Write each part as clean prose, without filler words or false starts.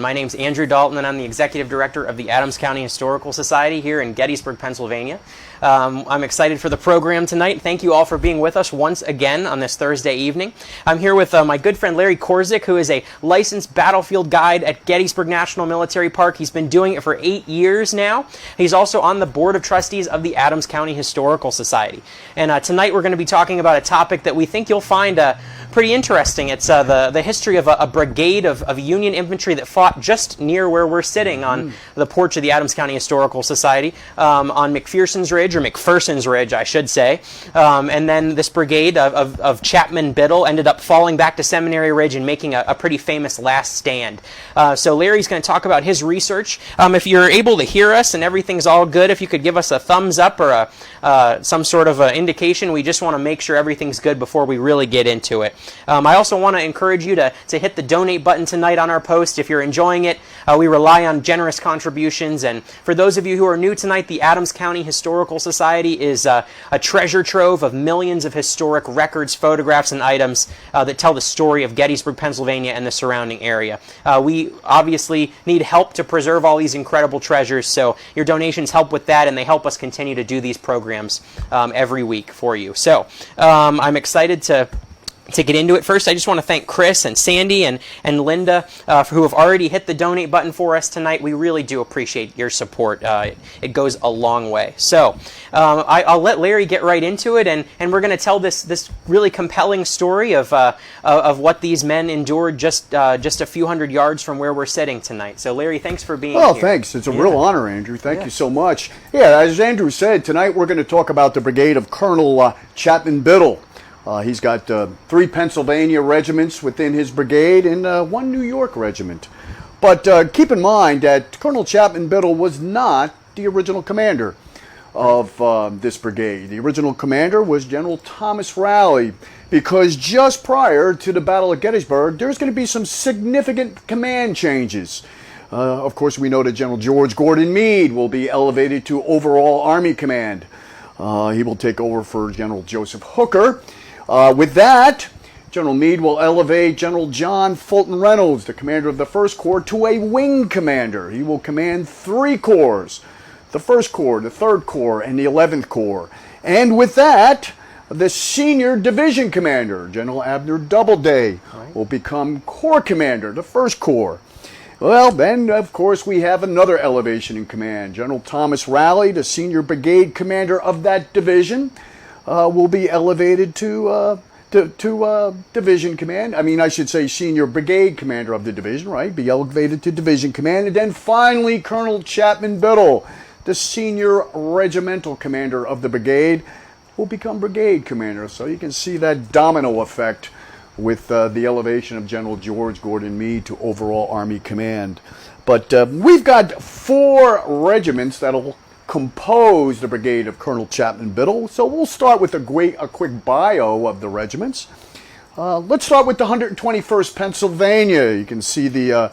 My name's Andrew Dalton, and I'm the Executive Director of the Adams County Historical Society here in Gettysburg, Pennsylvania. I'm excited for the program tonight. Thank you all for being with us once again on this Thursday evening. I'm here with my good friend Larry Korzik, who is a licensed battlefield guide at Gettysburg National Military Park. He's been doing it for 8 years now. He's also on the Board of Trustees of the Adams County Historical Society. And tonight we're going to be talking about a topic that we think you'll find pretty interesting. It's the history of a brigade of Union infantry that fought just near where we're sitting on the porch of the Adams County Historical Society on McPherson's Ridge, or McPherson's Ridge, I should say. And then this brigade of Chapman Biddle ended up falling back to Seminary Ridge and making a pretty famous last stand. So Larry's going to talk about his research. If you're able to hear us and everything's all good, if you could give us a thumbs up or some sort of indication. We just want to make sure everything's good before we really get into it. I also want to encourage you to hit the donate button tonight on our post. If you're enjoying it, we rely on generous contributions. And for those of you who are new tonight, the Adams County Historical Society is a treasure trove of millions of historic records, photographs, and items that tell the story of Gettysburg, Pennsylvania, and the surrounding area. We obviously need help to preserve all these incredible treasures, so your donations help with that, and they help us continue to do these programs every week for you. So I'm excited to get into it. First, I just want to thank Chris and Sandy and Linda who have already hit the donate button for us tonight. We really do appreciate your support. It goes a long way. So I'll let Larry get right into it, and we're going to tell this really compelling story of what these men endured just a few hundred yards from where we're sitting tonight. So Larry, thanks for being here. Well, thanks. It's a real honor, Andrew. Thank you so much. Yeah, as Andrew said, tonight we're going to talk about the brigade of Colonel Chapman Biddle. He's got 3 Pennsylvania regiments within his brigade and 1 New York regiment. But keep in mind that Colonel Chapman Biddle was not the original commander of this brigade. The original commander was General Thomas Rowley, because just prior to the Battle of Gettysburg, there's going to be some significant command changes. Of course, we know that General George Gordon Meade will be elevated to overall Army command. He will take over for General Joseph Hooker. With that, General Meade will elevate General John Fulton Reynolds, the commander of the 1st Corps, to a wing commander. He will command 3 corps, the 1st Corps, the 3rd Corps, and the 11th Corps. And with that, the senior division commander, General Abner Doubleday, will become Corps commander, the 1st Corps. Well, then, of course, we have another elevation in command. General Thomas Rowley, the senior brigade commander of that division, will be elevated to division command. I mean, I should say senior brigade commander of the division, right? Be elevated to division command. And then finally, Colonel Chapman Biddle, the senior regimental commander of the brigade, will become brigade commander. So you can see that domino effect with the elevation of General George Gordon Meade to overall Army command. But we've got 4 regiments that'll compose the brigade of Colonel Chapman Biddle. So we'll start with a quick bio of the regiments. Let's start with the 121st Pennsylvania. You can see the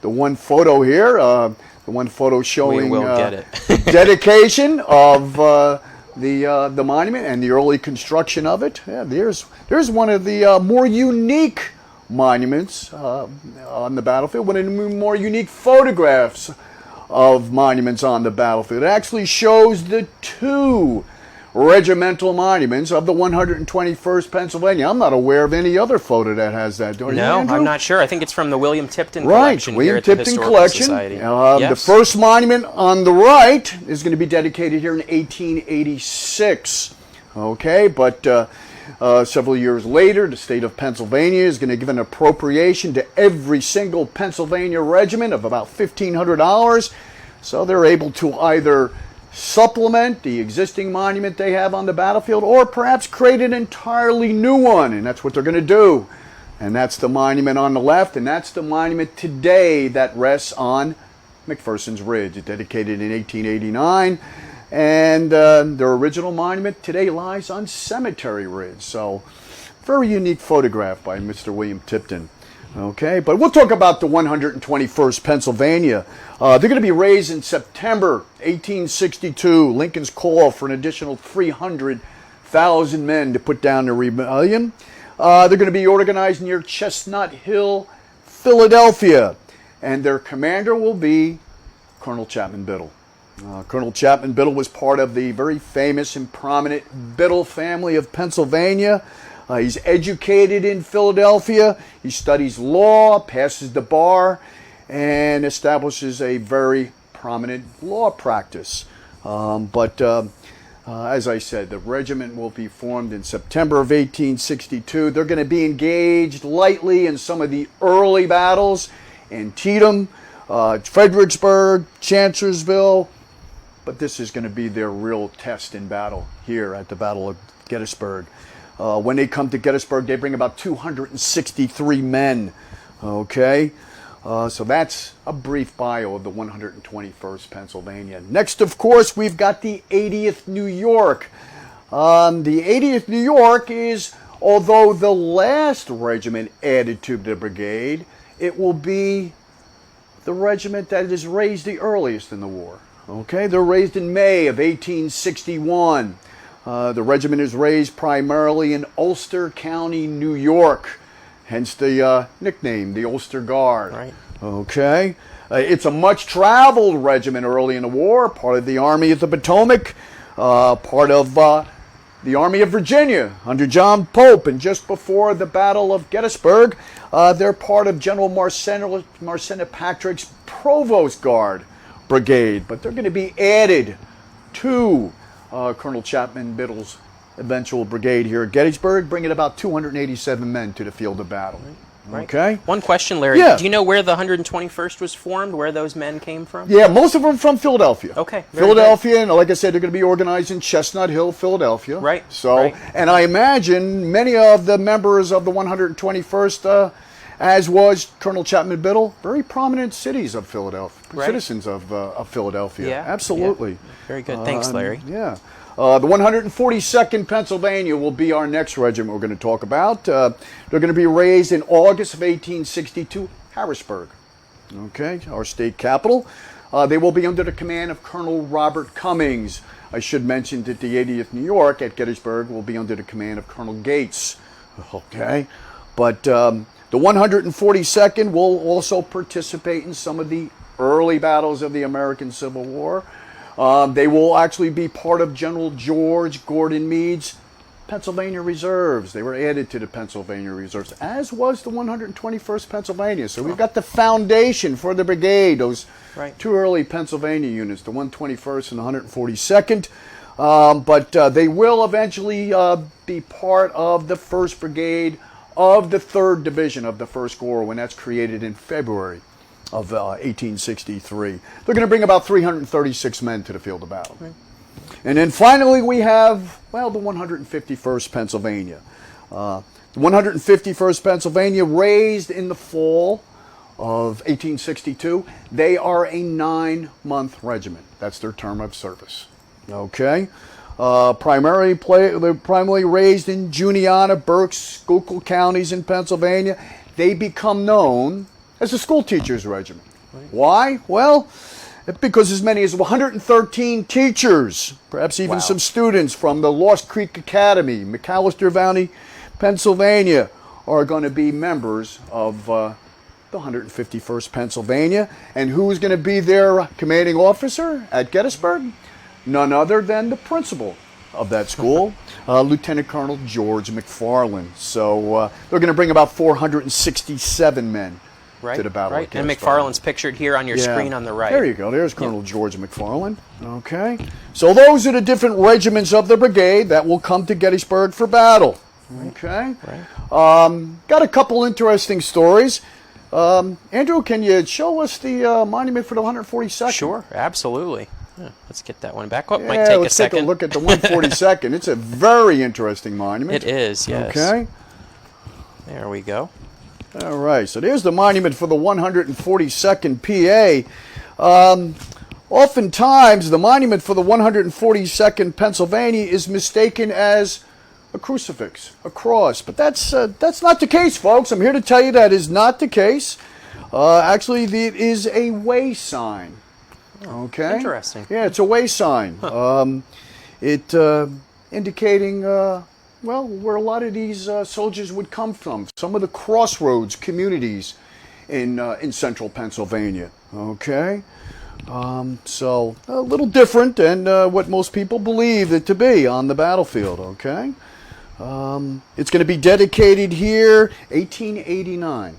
one photo here, the one photo showing dedication of the monument and the early construction of it. Yeah, there's one of the more unique monuments on the battlefield, one of the more unique photographs of monuments on the battlefield. It actually shows the 2 regimental monuments of the 121st Pennsylvania. I'm not aware of any other photo that has that. No, I'm not sure. I think it's from the William Tipton collection here at the Historical Society. The first monument on the right is going to be dedicated here in 1886. Okay, but several years later, the state of Pennsylvania is going to give an appropriation to every single Pennsylvania regiment of about $1,500. So they're able to either supplement the existing monument they have on the battlefield or perhaps create an entirely new one. And that's what they're going to do. And that's the monument on the left, and that's the monument today that rests on McPherson's Ridge. It's dedicated in 1889. And their original monument today lies on Cemetery Ridge. So, very unique photograph by Mr. William Tipton. Okay, but we'll talk about the 121st Pennsylvania. They're going to be raised in September 1862. Lincoln's call for an additional 300,000 men to put down the rebellion. They're going to be organized near Chestnut Hill, Philadelphia. and their commander will be Colonel Chapman Biddle. Colonel Chapman Biddle was part of the very famous and prominent Biddle family of Pennsylvania. He's educated in Philadelphia. He studies law, passes the bar, and establishes a very prominent law practice. As I said, the regiment will be formed in September of 1862. They're going to be engaged lightly in some of the early battles, Antietam, Fredericksburg, Chancellorsville, but this is going to be their real test in battle here at the Battle of Gettysburg. When they come to Gettysburg, they bring about 263 men. Okay, so that's a brief bio of the 121st Pennsylvania. Next, of course, we've got the 80th New York. The 80th New York is, although the last regiment added to the brigade, it will be the regiment that is raised the earliest in the war. Okay, they're raised in May of 1861. The regiment is raised primarily in Ulster County, New York, hence the nickname, the Ulster Guard. Right. Okay, it's a much-traveled regiment early in the war, part of the Army of the Potomac, part of the Army of Virginia under John Pope, and just before the Battle of Gettysburg, they're part of General Marcena Patrick's Provost Guard Brigade, but they're going to be added to Colonel Chapman Biddle's eventual brigade here at Gettysburg, bringing about 287 men to the field of battle. Right. Okay. One question, Larry. Yeah. Do you know where the 121st was formed, where those men came from? Yeah, most of them from Philadelphia. Okay. Very Philadelphia, and like I said, they're going to be organized in Chestnut Hill, Philadelphia. Right. So, right. And I imagine many of the members of the 121st, as was Colonel Chapman Biddle, very prominent cities of Philadelphia, Right. citizens of Philadelphia. Yeah. Absolutely. Yeah. Very good. Thanks, Larry. Yeah. The 142nd Pennsylvania will be our next regiment we're going to talk about. They're going to be raised in August of 1862, Harrisburg. Okay, our state capital. They will be under the command of Colonel Robert Cummings. I should mention that the 80th New York at Gettysburg will be under the command of Colonel Gates. Okay, but the 142nd will also participate in some of the early battles of the American Civil War. They will actually be part of General George Gordon Meade's Pennsylvania Reserves. They were added to the Pennsylvania Reserves, as was the 121st Pennsylvania. So we've got the foundation for the brigade, those Right. two early Pennsylvania units, the 121st and the 142nd. But they will eventually be part of the 1st Brigade of the 3rd Division of the First Corps when that's created in February of 1863. They're going to bring about 336 men to the field of battle. Right. And then finally we have, well, the 151st Pennsylvania. The 151st Pennsylvania, raised in the fall of 1862. They are a 9-month regiment. That's their term of service. Okay. They're primarily raised in Juniata, Berks, Schuylkill counties in Pennsylvania. They become known as a school teachers regiment. Right. Why? Well, because as many as 113 teachers, perhaps even some students from the Lost Creek Academy, McAllister Valley, Pennsylvania, are going to be members of the 151st Pennsylvania. And who's going to be their commanding officer at Gettysburg? None other than the principal of that school, Lieutenant Colonel George McPherson. So they're going to bring about 467 men to the Battle of Gettysburg. And McPherson's pictured here on your screen on the right. There you go. There's Colonel George McPherson. Okay. So those are the different regiments of the brigade that will come to Gettysburg for battle. Okay. Right. Got a couple interesting stories. Andrew, can you show us the monument for the 142nd? Sure, absolutely. Yeah, let's get that one back up. Yeah, Might take let's a second. take a look at the 142nd. It's a very interesting monument. It is, yes. Okay. There we go. All right, so there's the monument for the 142nd PA. Oftentimes, the monument for the 142nd Pennsylvania is mistaken as a crucifix, a cross, but that's not the case, folks. I'm here to tell you that is not the case. Actually, it is a way sign. Okay. Interesting. Yeah, it's a way sign. It indicating where a lot of these soldiers would come from. Some of the crossroads communities in central Pennsylvania. Okay, so a little different than what most people believe it to be on the battlefield. Okay, it's going to be dedicated here, 1889.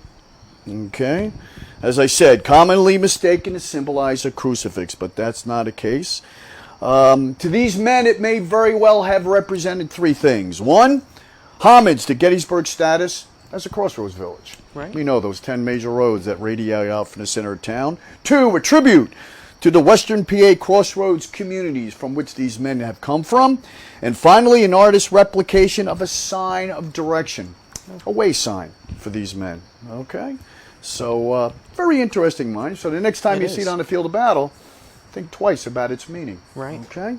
Okay, as I said, commonly mistaken to symbolize a crucifix, but that's not a case. To these men, it may very well have represented three things. One, homage to Gettysburg status as a crossroads village. Right. We know those 10 major roads that radiate out from the center of town. Two, a tribute to the Western PA crossroads communities from which these men have come from. And finally, an artist's replication of a sign of direction, a way sign for these men. Okay? So, very interesting, mind. So the next time you see it on the field of battle, think twice about its meaning. Right. Okay?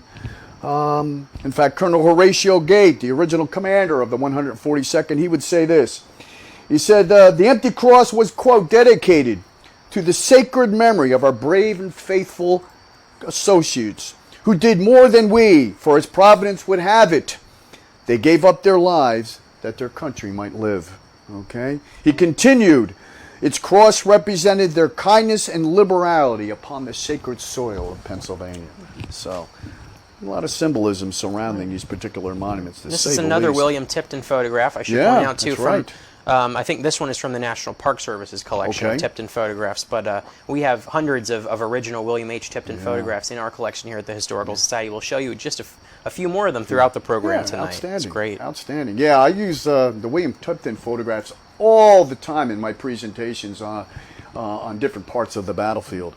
In fact, Colonel Horatio Gate, the original commander of the 142nd, he would say this. He said, the empty cross was, quote, dedicated to the sacred memory of our brave and faithful associates who did more than we, for as Providence would have it. They gave up their lives that their country might live. Okay? He continued, its cross represented their kindness and liberality upon the sacred soil of Pennsylvania. So, a lot of symbolism surrounding these particular monuments. This is another William Tipton photograph. I should point out, too, from I think this one is from the National Park Service's collection of Tipton photographs, but we have hundreds of original William H. Tipton photographs in our collection here at the Historical Society. We'll show you just a few more of them throughout the program tonight. Outstanding. It's great. Outstanding. Yeah, I use the William Tipton photographs all the time in my presentations on different parts of the battlefield.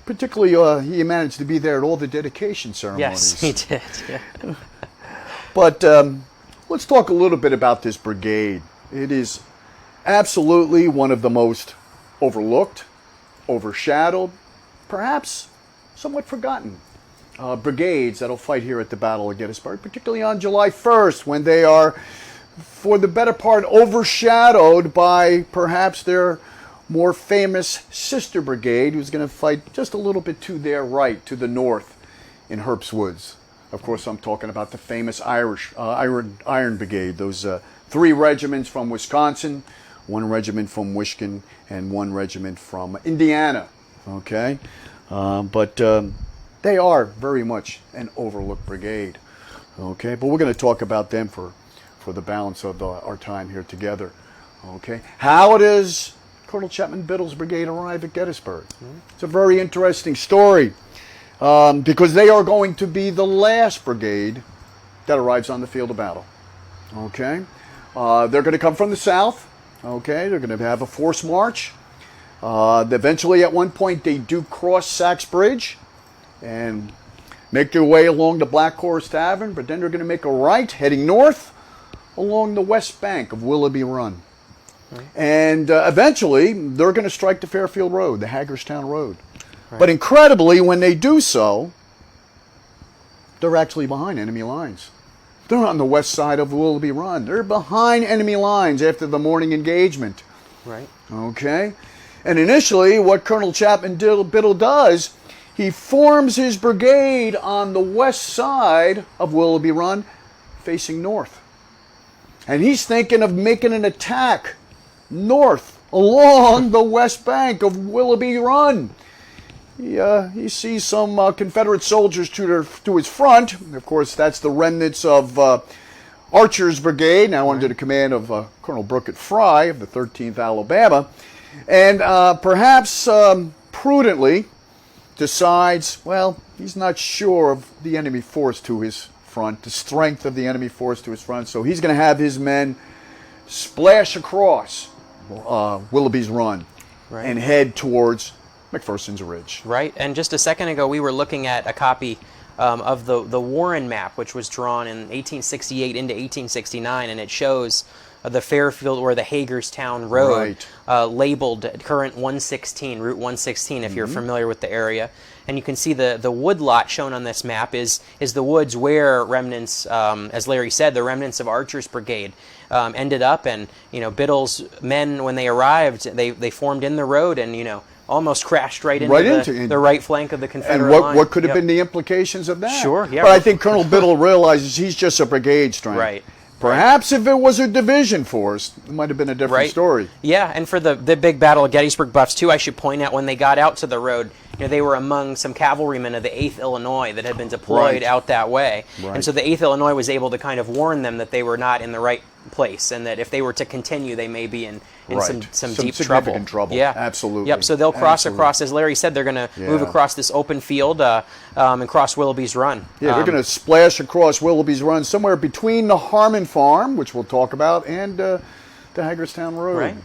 Particularly, he managed to be there at all the dedication ceremonies. Yes, he did. Yeah. But let's talk a little bit about this brigade. It is absolutely one of the most overlooked, overshadowed, perhaps somewhat forgotten brigades that will fight here at the Battle of Gettysburg, particularly on July 1st, when they are, for the better part, overshadowed by perhaps their more famous sister brigade, who's going to fight just a little bit to their right, to the north, in Herbst Woods. Of course, I'm talking about the famous Iron Brigade, those 3 regiments from Wisconsin, 1 regiment from Michigan, and 1 regiment from Indiana. Okay? But they are very much an overlooked brigade. Okay? But we're going to talk about them for the balance of our time here together. Okay? How does Colonel Chapman Biddle's brigade arrive at Gettysburg? It's a very interesting story because they are going to be the last brigade that arrives on the field of battle. Okay? They're going to come from the south. Okay? They're going to have a forced march. Eventually, at one point, they do cross Sachs Bridge and make their way along the Black Horse Tavern, but then they're going to make a right, heading north, along the west bank of Willoughby Run. Right. And eventually, they're going to strike the Fairfield Road, the Hagerstown Road. Right. But incredibly, when they do so, they're actually behind enemy lines. They're on the west side of Willoughby Run. They're behind enemy lines after the morning engagement. Right. Okay? And initially, what Colonel Chapman Biddle does, he forms his brigade on the west side of Willoughby Run, facing north. And he's thinking of making an attack north along the west bank of Willoughby Run. He sees some Confederate soldiers to his front. Of course, that's the remnants of Archer's brigade, now under the command of Colonel Brookett Fry of the 13th Alabama. And perhaps prudently decides, well, he's not sure of the enemy force to his front, the strength of the enemy force to his front, so he's going to have his men splash across Willoughby's Run and head towards McPherson's Ridge. Right, and just a second ago we were looking at a copy of the Warren map, which was drawn in 1868 into 1869, and it shows the Fairfield or the Hagerstown Road labeled current 116, Route 116, if you're familiar with the area. And you can see the wood lot shown on this map is the woods where remnants, as Larry said, the remnants of Archer's brigade ended up. And, Biddle's men, when they arrived, they formed in the road and, almost crashed right into the right flank of the Confederate line. And what could have been the implications of that? Sure, yeah. But I think Colonel Biddle realizes he's just a brigade strength. Right. Perhaps if it was a division force, it might have been a different story. Yeah, and for the big battle of Gettysburg buffs, too, I should point out when they got out to the road, they were among some cavalrymen of the 8th Illinois that had been deployed out that way. And so the 8th Illinois was able to kind of warn them that they were not in the right place and that if they were to continue, they may be in some deep significant trouble. Yeah, absolutely. Yep, so they'll cross across, as Larry said, they're going to move across this open field and cross Willoughby's Run. Yeah, they're going to splash across Willoughby's Run somewhere between the Harmon farm, which we'll talk about, and the Hagerstown Road. Right.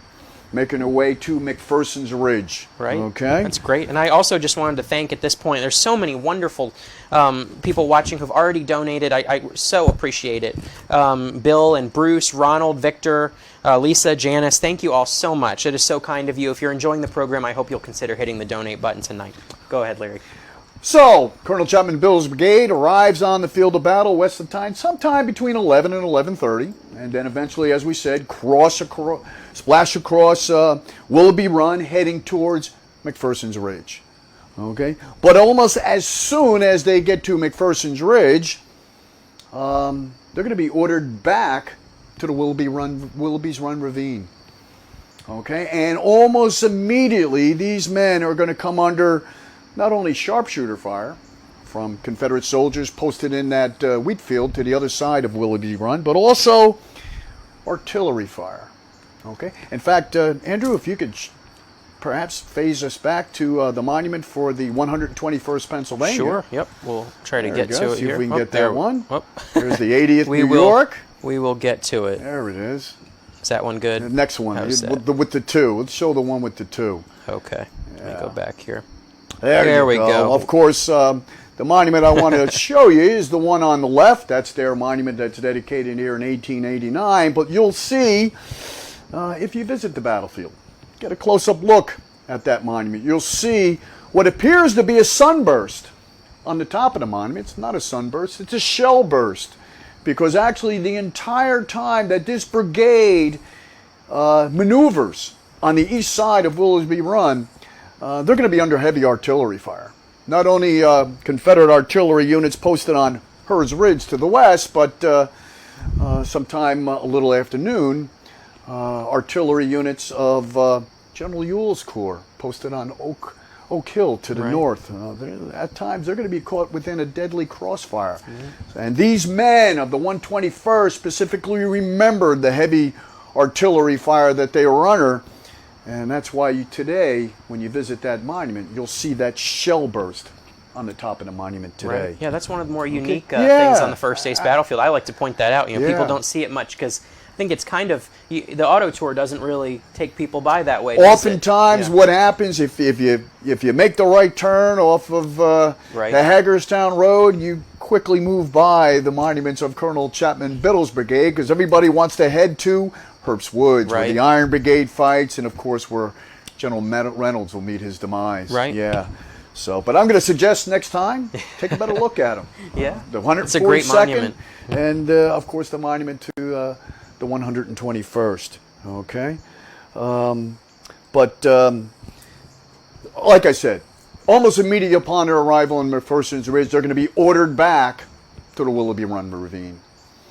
Making their way to McPherson's Ridge. Right. Okay. That's great. And I also just wanted to thank at this point, there's so many wonderful people watching who've already donated. I so appreciate it. Bill and Bruce, Ronald, Victor, Lisa, Janice, thank you all so much. It is so kind of you. If you're enjoying the program, I hope you'll consider hitting the donate button tonight. Go ahead, Larry. So, Colonel Chapman Biddle's brigade arrives on the field of battle west of Tyne sometime between 11 and 11:30, and then eventually, as we said, splash across Willoughby Run, heading towards McPherson's Ridge. Okay, but almost as soon as they get to McPherson's Ridge, they're going to be ordered back to the Willoughby's Run ravine. Okay, and almost immediately, these men are going to come under not only sharpshooter fire from Confederate soldiers posted in that wheat field to the other side of Willoughby Run, but also artillery fire. Okay. In fact, Andrew, if you could perhaps phase us back to the monument for the 121st Pennsylvania. Sure. Yep. We'll try to get to it See here. if we can get that one. Oh. There's the 80th New York. We will get to it. There it is. Is that one good? The next one with the 2. Let's show the one with the 2. Okay. Let me go back here. There we go. Of course, the monument I want to show you is the one on the left. That's their monument that's dedicated here in 1889. But you'll see, if you visit the battlefield, get a close-up look at that monument, you'll see what appears to be a sunburst on the top of the monument. It's not a sunburst, it's a shell burst. Because actually the entire time that this brigade maneuvers on the east side of Willoughby Run, they're going to be under heavy artillery fire. Not only Confederate artillery units posted on Hurds Ridge to the west, but sometime a little after noon, artillery units of General Ewell's Corps posted on Oak Hill to the north. At times, they're going to be caught within a deadly crossfire. And these men of the 121st specifically remembered the heavy artillery fire that they were under. And that's why today, when you visit that monument, you'll see that shell burst on the top of the monument today. Right. Yeah, that's one of the more unique things on the First States battlefield. I like to point that out. People don't see it much because I think it's kind of, the auto tour doesn't really take people by that way. Oftentimes what happens, if you make the right turn off of the Hagerstown Road, you quickly move by the monuments of Colonel Chapman Biddle's brigade because everybody wants to head to Herbst Woods, where the Iron Brigade fights, and of course where General Reynolds will meet his demise. Right. Yeah. So, but I'm going to suggest next time, take a better look at them. Yeah. The 142nd, it's a great monument. And of course the monument to the 121st. Okay. Like I said, almost immediately upon their arrival in McPherson's Ridge, they're going to be ordered back to the Willoughby Run ravine.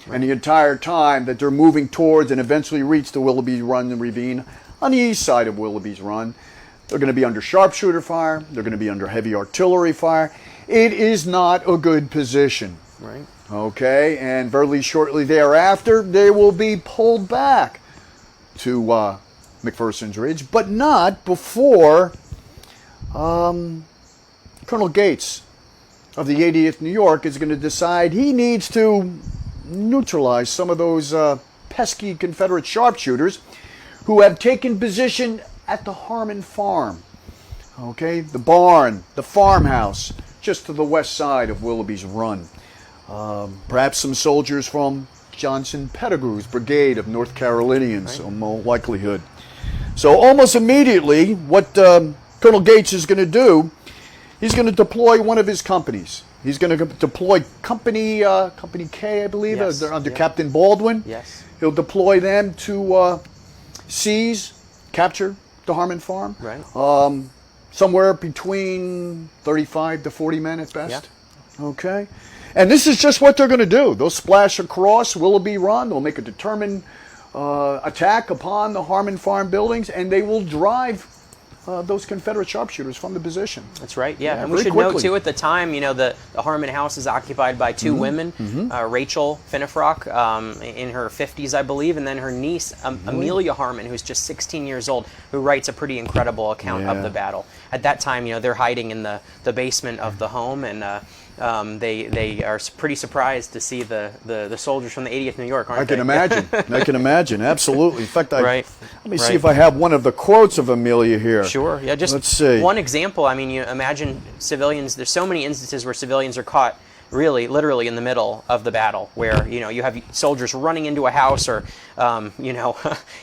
And the entire time that they're moving towards and eventually reach the Willoughby Run ravine on the east side of Willoughby's Run, they're going to be under sharpshooter fire. They're going to be under heavy artillery fire. It is not a good position. Right. Okay, and very shortly thereafter, they will be pulled back to McPherson's Ridge, but not before Colonel Gates of the 80th New York is going to decide he needs to neutralize some of those pesky Confederate sharpshooters who have taken position at the Harmon farm. Okay, the barn, the farmhouse, just to the west side of Willoughby's Run. Perhaps some soldiers from Johnson Pettigrew's brigade of North Carolinians, in all likelihood. So almost immediately, what Colonel Gates is going to do, he's going to deploy one of his companies. He's going to deploy Company K, I believe, under Captain Baldwin. Yes. He'll deploy them to capture the Harmon farm. Right. Somewhere between 35 to 40 men at best. Yeah. Okay. And this is just what they're going to do. They'll splash across Willoughby Run. They'll make a determined attack upon the Harmon Farm buildings, and they will drive those Confederate sharpshooters from the position. That's right, yeah. And we should note, too, at the time, you know, the Harmon house is occupied by two women, Rachel Finnefrock, in her 50s, I believe, and then her niece, Amelia Harmon, who's just 16 years old, who writes a pretty incredible account of the battle. At that time, you know, they're hiding in the basement of the home, and they are pretty surprised to see the soldiers from the 80th New York, aren't they? I can imagine, absolutely. In fact, let me see if I have one of the quotes of Amelia here. Sure, yeah, just let's see. One example. I mean, you imagine civilians, there's so many instances where civilians are caught really, literally in the middle of the battle, where, you know, you have soldiers running into a house, or, you know,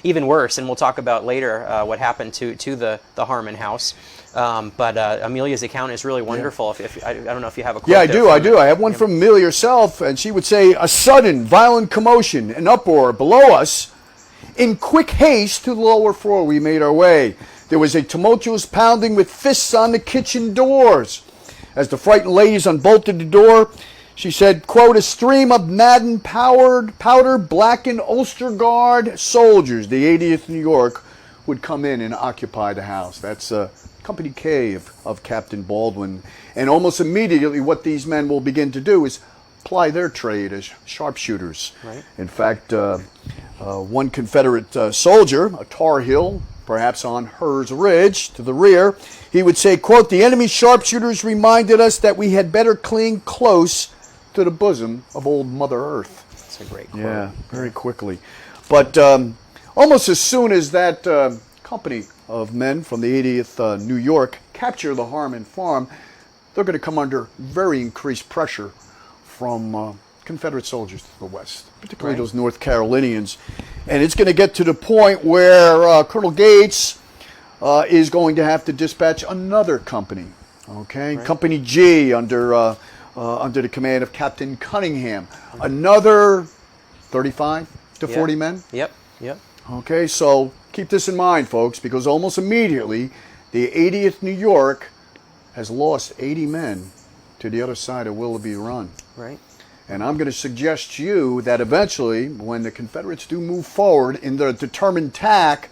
even worse, and we'll talk about later what happened to the Harmon house. But Amelia's account is really wonderful. If I don't know if you have a quote. Yeah, I do. I have one from Amelia herself, and she would say, "A sudden, violent commotion, an uproar below us. In quick haste to the lower floor we made our way. There was a tumultuous pounding with fists on the kitchen doors. As the frightened ladies unbolted the door, she said, quote, a stream of maddened, powder, blackened Ulster Guard soldiers, the 80th New York, would come in and occupy the house." That's Company K of Captain Baldwin. And almost immediately what these men will begin to do is ply their trade as sharpshooters. Right. In fact, one Confederate soldier, a Tar Heel, perhaps on Hers Ridge to the rear, he would say, quote, "The enemy's sharpshooters reminded us that we had better cling close to the bosom of old Mother Earth." That's a great quote. Yeah, very quickly. But almost as soon as that company of men from the 80th New York capture the Harmon Farm, they're going to come under very increased pressure from Confederate soldiers to the west, particularly those North Carolinians. And it's going to get to the point where Colonel Gates is going to have to dispatch another company, okay? Right. Company G under the command of Captain Cunningham. Another 35 to 40 men? Yep. Okay, so keep this in mind, folks, because almost immediately the 80th New York has lost 80 men to the other side of Willoughby Run. Right. And I'm going to suggest to you that eventually, when the Confederates do move forward in their determined attack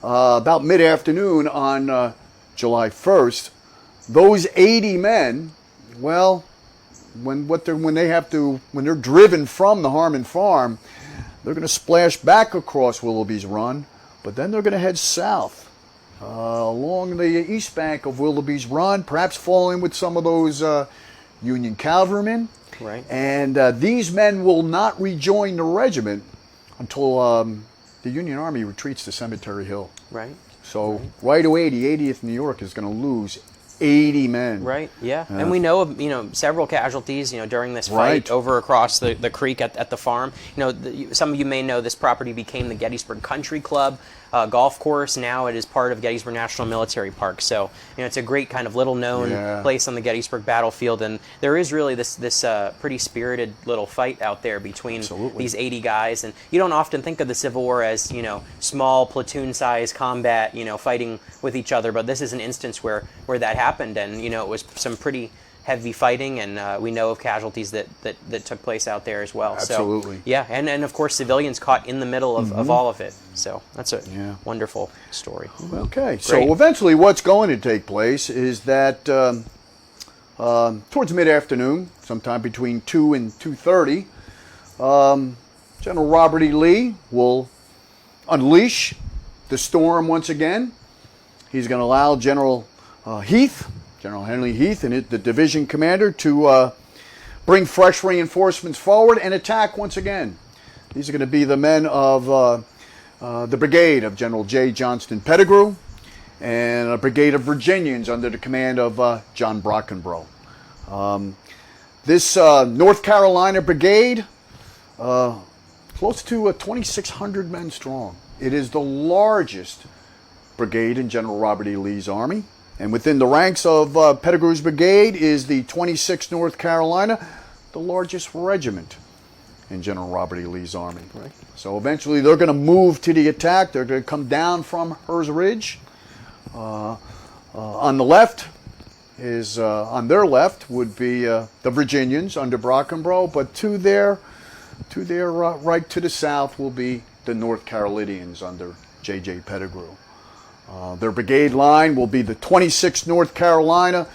about mid-afternoon on July 1st, those 80 men, well, when they're driven from the Harmon Farm, they're going to splash back across Willoughby's Run, but then they're going to head south along the east bank of Willoughby's Run, perhaps falling with some of those Union cavalrymen. Right. And these men will not rejoin the regiment until the Union Army retreats to Cemetery Hill. Right. So right away, the 80th New York is going to lose 80 men. Right, yeah. And we know of, several casualties, during this fight over across the creek at the farm. Some of you may know this property became the Gettysburg Country Club golf course. Now it is part of Gettysburg National Military Park. So, it's a great kind of little-known place on the Gettysburg battlefield. And there is really this pretty spirited little fight out there between these 80 guys. And you don't often think of the Civil War as, small platoon-sized combat, fighting with each other. But this is an instance where that happened. And, it was some pretty heavy fighting, and we know of casualties that took place out there as well. Absolutely. So, yeah, and of course civilians caught in the middle of all of it. So that's a wonderful story. Okay, Great. So eventually what's going to take place is that towards mid-afternoon, sometime between 2 and 2:30, General Robert E. Lee will unleash the storm once again. He's going to allow General Henry Heath and the division commander to bring fresh reinforcements forward and attack once again. These are going to be the men of the brigade of General J. Johnston Pettigrew and a brigade of Virginians under the command of John Brockenbrough. This North Carolina brigade, close to 2,600 men strong. It is the largest brigade in General Robert E. Lee's army. And within the ranks of Pettigrew's brigade is the 26th North Carolina, the largest regiment in General Robert E. Lee's army. Right. So eventually they're going to move to the attack. They're going to come down from Hers Ridge. On the left, is on their left would be the Virginians under Brockenbrough, but to their right to the south will be the North Carolinians under J.J. Pettigrew. Their brigade line will be the 26th North Carolina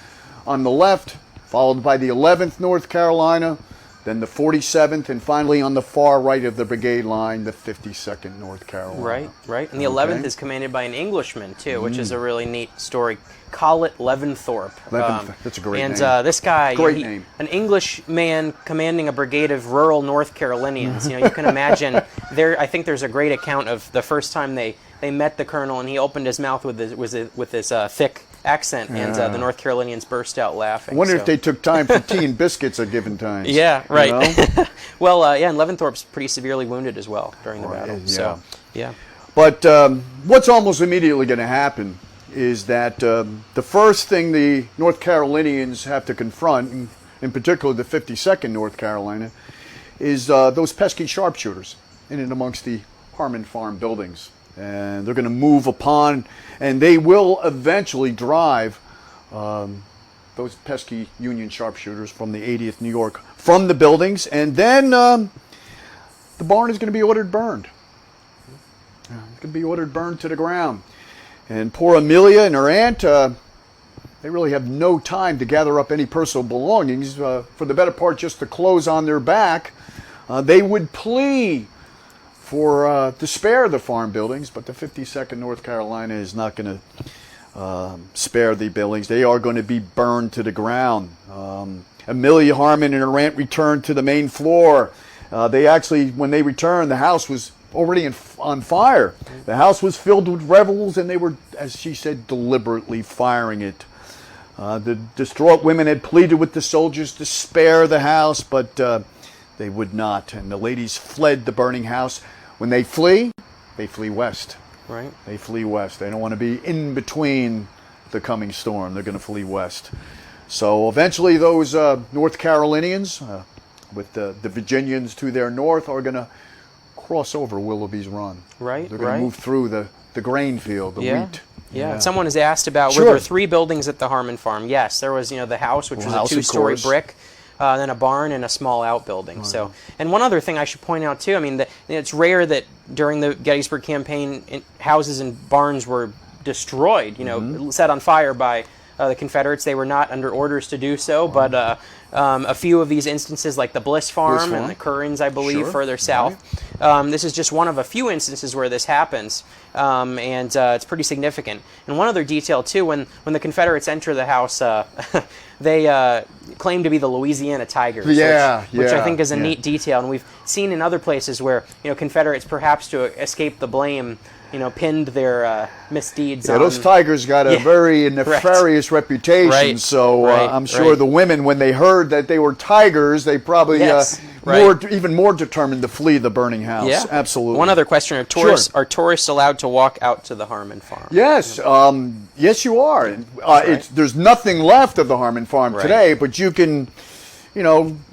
on the left, followed by the 11th North Carolina, then the 47th, and finally on the far right of the brigade line, the 52nd North Carolina. Right, right. And the 11th is commanded by an Englishman, too, which is a really neat story. Collett Leaventhorpe. That's a great name. And this guy, great name. An English man commanding a brigade of rural North Carolinians. You can imagine, I think there's a great account of the first time they met the colonel, and he opened his mouth with this thick accent, and the North Carolinians burst out laughing. I wonder if they took time for tea and biscuits at given times. Yeah, right. You know? Well, and Leaventhorpe's pretty severely wounded as well during the battle. Yeah. So, yeah. But what's almost immediately going to happen is that the first thing the North Carolinians have to confront, and in particular the 52nd North Carolina, is those pesky sharpshooters in and amongst the Harmon Farm buildings. And they're going to move upon, and they will eventually drive those pesky Union sharpshooters from the 80th New York from the buildings, and then the barn is going to be ordered burned. It's going to be ordered burned to the ground. And poor Amelia and her aunt, they really have no time to gather up any personal belongings. For the better part, just the clothes on their back. They would plea to spare the farm buildings, but the 52nd North Carolina is not going to spare the buildings. They are going to be burned to the ground. Amelia, Harmon, and her aunt returned to the main floor. They actually, when they returned, the house was already on fire. The house was filled with rebels, and they were, as she said, deliberately firing it. The distraught women had pleaded with the soldiers to spare the house, but they would not. And the ladies fled the burning house. When they flee west. Right. They flee west. They don't want to be in between the coming storm. They're going to flee west. So eventually those North Carolinians, with the Virginians to their north, are going to cross over Willoughby's Run. Right. They're going to move through the grain field, the wheat. Yeah. Someone has asked about, were there 3 buildings at the Harmon Farm? Yes, there was, the house, which was a 2-story brick. Then a barn and a small outbuilding. Right. So, and one other thing I should point out too. I mean, it's rare that during the Gettysburg campaign, houses and barns were destroyed. Set on fire by the Confederates. They were not under orders to do so, but a few of these instances, like the Bliss Farm and the Currans, I believe, further south. Right. This is just one of a few instances where this happens, and it's pretty significant. And one other detail too: when the Confederates enter the house, they claim to be the Louisiana Tigers, which I think is a neat detail. And we've seen in other places where Confederates, perhaps to escape the blame, pinned their misdeeds on... those Tigers got a very nefarious reputation, right. So I'm sure the women, when they heard that they were Tigers, they probably even more determined to flee the burning house. Yeah. Absolutely. One other question, are tourists allowed to walk out to the Harmon Farm? Yes, yes you are. There's nothing left of the Harmon Farm today, but you can...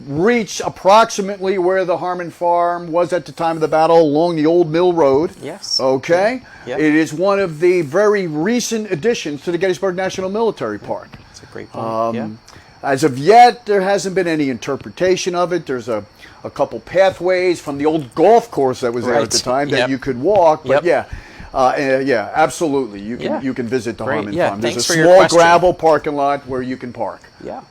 reach approximately where the Harmon Farm was at the time of the battle along the old Mill Road. Yes. Okay? Yep. It is one of the very recent additions to the Gettysburg National Military Park. That's a great point. As of yet, there hasn't been any interpretation of it. There's a couple pathways from the old golf course that was there at the time that you could walk. But absolutely. You can visit the Harmon Farm. There's a small gravel parking lot where you can park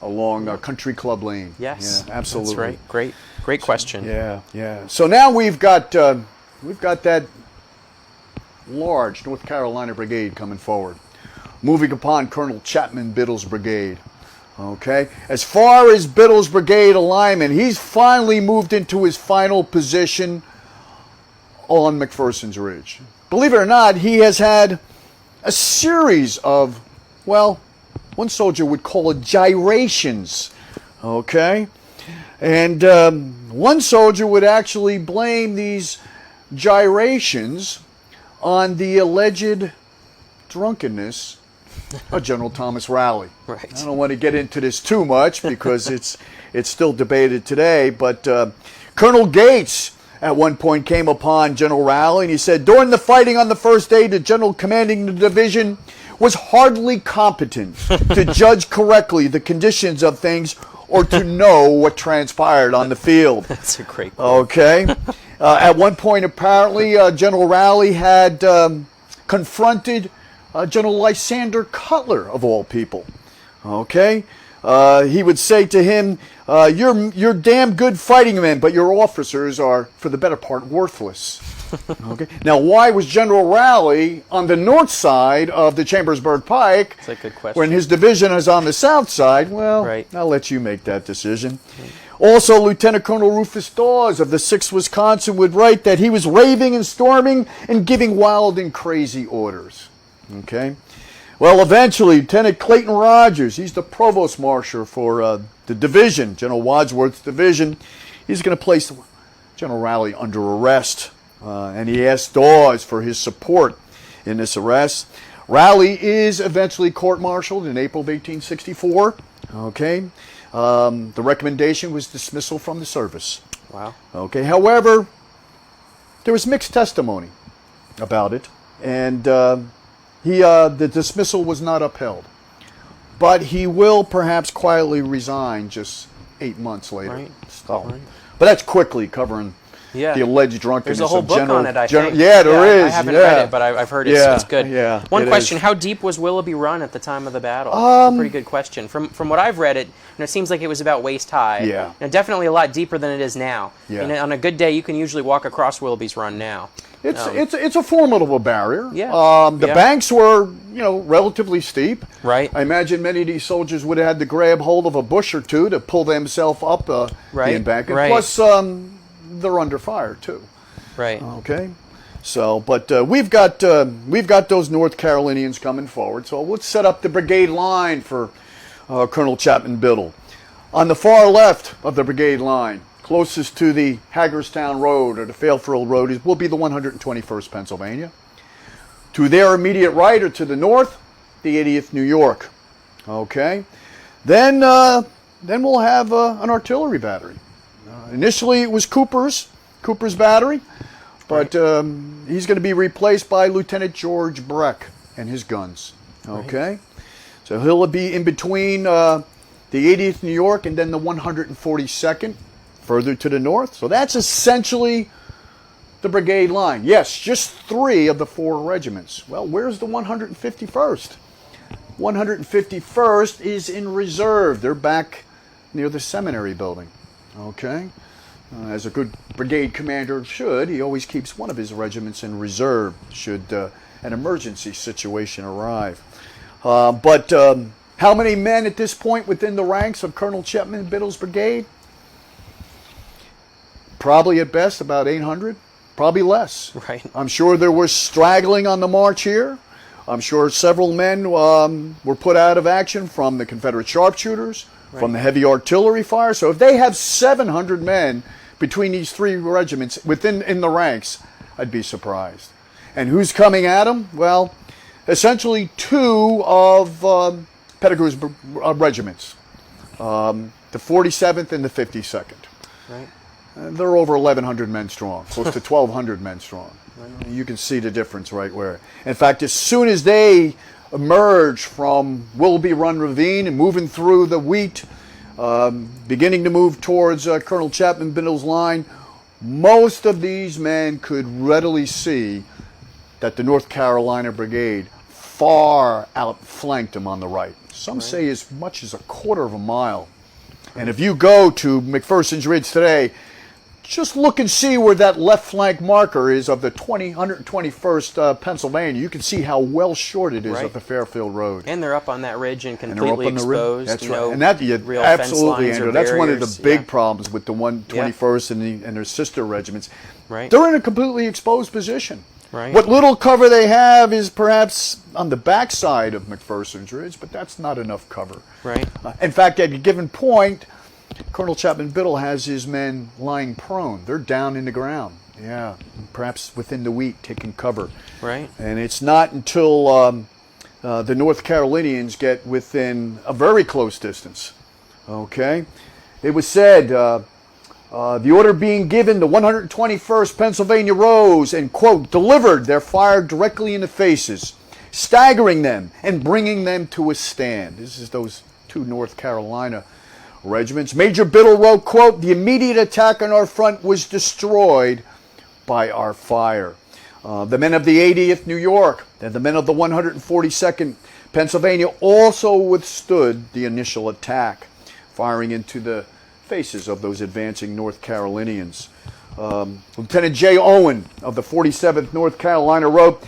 along Country Club Lane. Yes, absolutely. That's right. Great question. Yeah. So now we've got that large North Carolina brigade coming forward, moving upon Colonel Chapman Biddle's brigade. Okay, as far as Biddle's brigade alignment, he's finally moved into his final position on McPherson's Ridge. Believe it or not, he has had a series of, one soldier would call it gyrations. Okay, and one soldier would actually blame these gyrations on the alleged drunkenness of General Thomas Rowley. Right. I don't want to get into this too much because it's still debated today, but Colonel Gates at one point came upon General Rowley and he said, during the fighting on the first day, the general commanding the division was hardly competent to judge correctly the conditions of things or to know what transpired on the field. That's a great quote. Okay. At one point, apparently, General Raleigh had confronted General Lysander Cutler, of all people. Okay. He would say to him, you're damn good fighting men, but your officers are, for the better part, worthless. Okay. Now, why was General Raleigh on the north side of the Chambersburg Pike That's a good question. when his division is on the south side? Well, Right. I'll let you make that decision. Right. Also, Lieutenant Colonel Rufus Dawes of the 6th Wisconsin would write that he was raving and storming and giving wild and crazy orders. Okay. Well, eventually, Lieutenant Clayton Rogers, he's the provost marshal for the division, General Wadsworth's division. He's going to place General Raleigh under arrest, and he asked Dawes for his support in this arrest. Raleigh is eventually court-martialed in April of 1864. Okay, the recommendation was dismissal from the service. Wow. Okay, however, there was mixed testimony about it, and the dismissal was not upheld. But he will perhaps quietly resign just 8 months later. Right. So, Right. But that's quickly covering Yeah. the alleged drunkenness There's a whole of book General, on it, I General, think. Yeah, there is. I haven't yeah. read it, but I've heard it's good. Yeah, One it question, is. how deep was Willoughby Run at the time of the battle? It's a pretty good question. From what I've read, it seems like it was about waist high. Yeah. Definitely a lot deeper than it is now. Yeah. On a good day, you can usually walk across Willoughby's Run now. It's a formidable barrier. Yeah. The banks were, relatively steep. Right. I imagine many of these soldiers would have had to grab hold of a bush or two to pull themselves up the embankment. Right. Plus, they're under fire too. Right. Okay. So, but we've got those North Carolinians coming forward. So let's set up the brigade line for Colonel Chapman Biddle. On the far left of the brigade line, closest to the Hagerstown Road or the Fairfield Road, will be the 121st Pennsylvania. To their immediate right or to the north, the 80th New York. Okay. Then we'll have an artillery battery. Initially, it was Cooper's battery, but he's going to be replaced by Lieutenant George Breck and his guns. Okay. Right. So he'll be in between the 80th New York and then the 142nd. Further to the north. So that's essentially the brigade line. Yes, just 3 of the 4 regiments. Well, where's the 151st? 151st is in reserve. They're back near the Seminary building. Okay. As a good brigade commander should, he always keeps one of his regiments in reserve should an emergency situation arrive. But how many men at this point within the ranks of Colonel Chapman Biddle's brigade? Probably at best about 800, probably less. Right. I'm sure there was straggling on the march here. I'm sure several men were put out of action from the Confederate sharpshooters, from the heavy artillery fire. So if they have 700 men between these 3 regiments in the ranks, I'd be surprised. And who's coming at them? Well, essentially 2 of Pettigrew's regiments, the 47th and the 52nd. Right. They're over 1,100 men strong, close to 1,200 men strong. You can see the difference right where. In fact, as soon as they emerge from Willoughby Run Ravine and moving through the wheat, beginning to move towards Colonel Chapman Biddle's line, most of these men could readily see that the North Carolina Brigade far outflanked them on the right. Some say as much as a quarter of a mile. And if you go to McPherson's Ridge today, just look and see where that left flank marker is of the 121st Pennsylvania. You can see how well short it is of the Fairfield Road. And they're up on that ridge and completely exposed. That's right. And that, real absolutely, Andrew. That's one of barriers. the big problems with the 121st and their sister regiments. Right. They're in a completely exposed position. Right. What little cover they have is perhaps on the backside of McPherson's Ridge, but that's not enough cover. Right. In fact, at a given point, Colonel Chapman Biddle has his men lying prone. They're down in the ground. Yeah, perhaps within the wheat, taking cover. Right. And it's not until the North Carolinians get within a very close distance. Okay. It was said, the order being given, the 121st Pennsylvania rose and, quote, delivered their fire directly in the faces. staggering them and bringing them to a stand. This is those two North Carolina regiments. Major Biddle wrote, quote, "The immediate attack on our front was destroyed by our fire." The men of the 80th New York and the men of the 142nd Pennsylvania also withstood the initial attack, firing into the faces of those advancing North Carolinians. Lieutenant J. Owen of the 47th North Carolina wrote,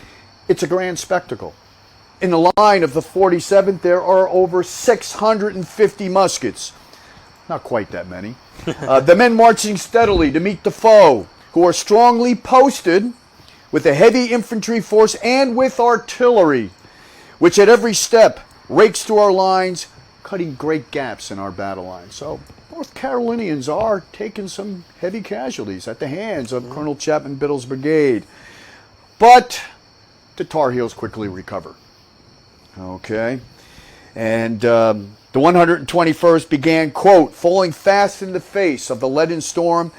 "It's a grand spectacle. In the line of the 47th, there are over 650 muskets." Not quite that many. The men marching steadily to meet the foe, who are strongly posted with a heavy infantry force and with artillery, which at every step rakes through our lines, cutting great gaps in our battle lines. So North Carolinians are taking some heavy casualties at the hands of Colonel Chapman Biddle's brigade. But the Tar Heels quickly recover. Okay. And the 121st began, quote, "falling fast in the face of the leaden storm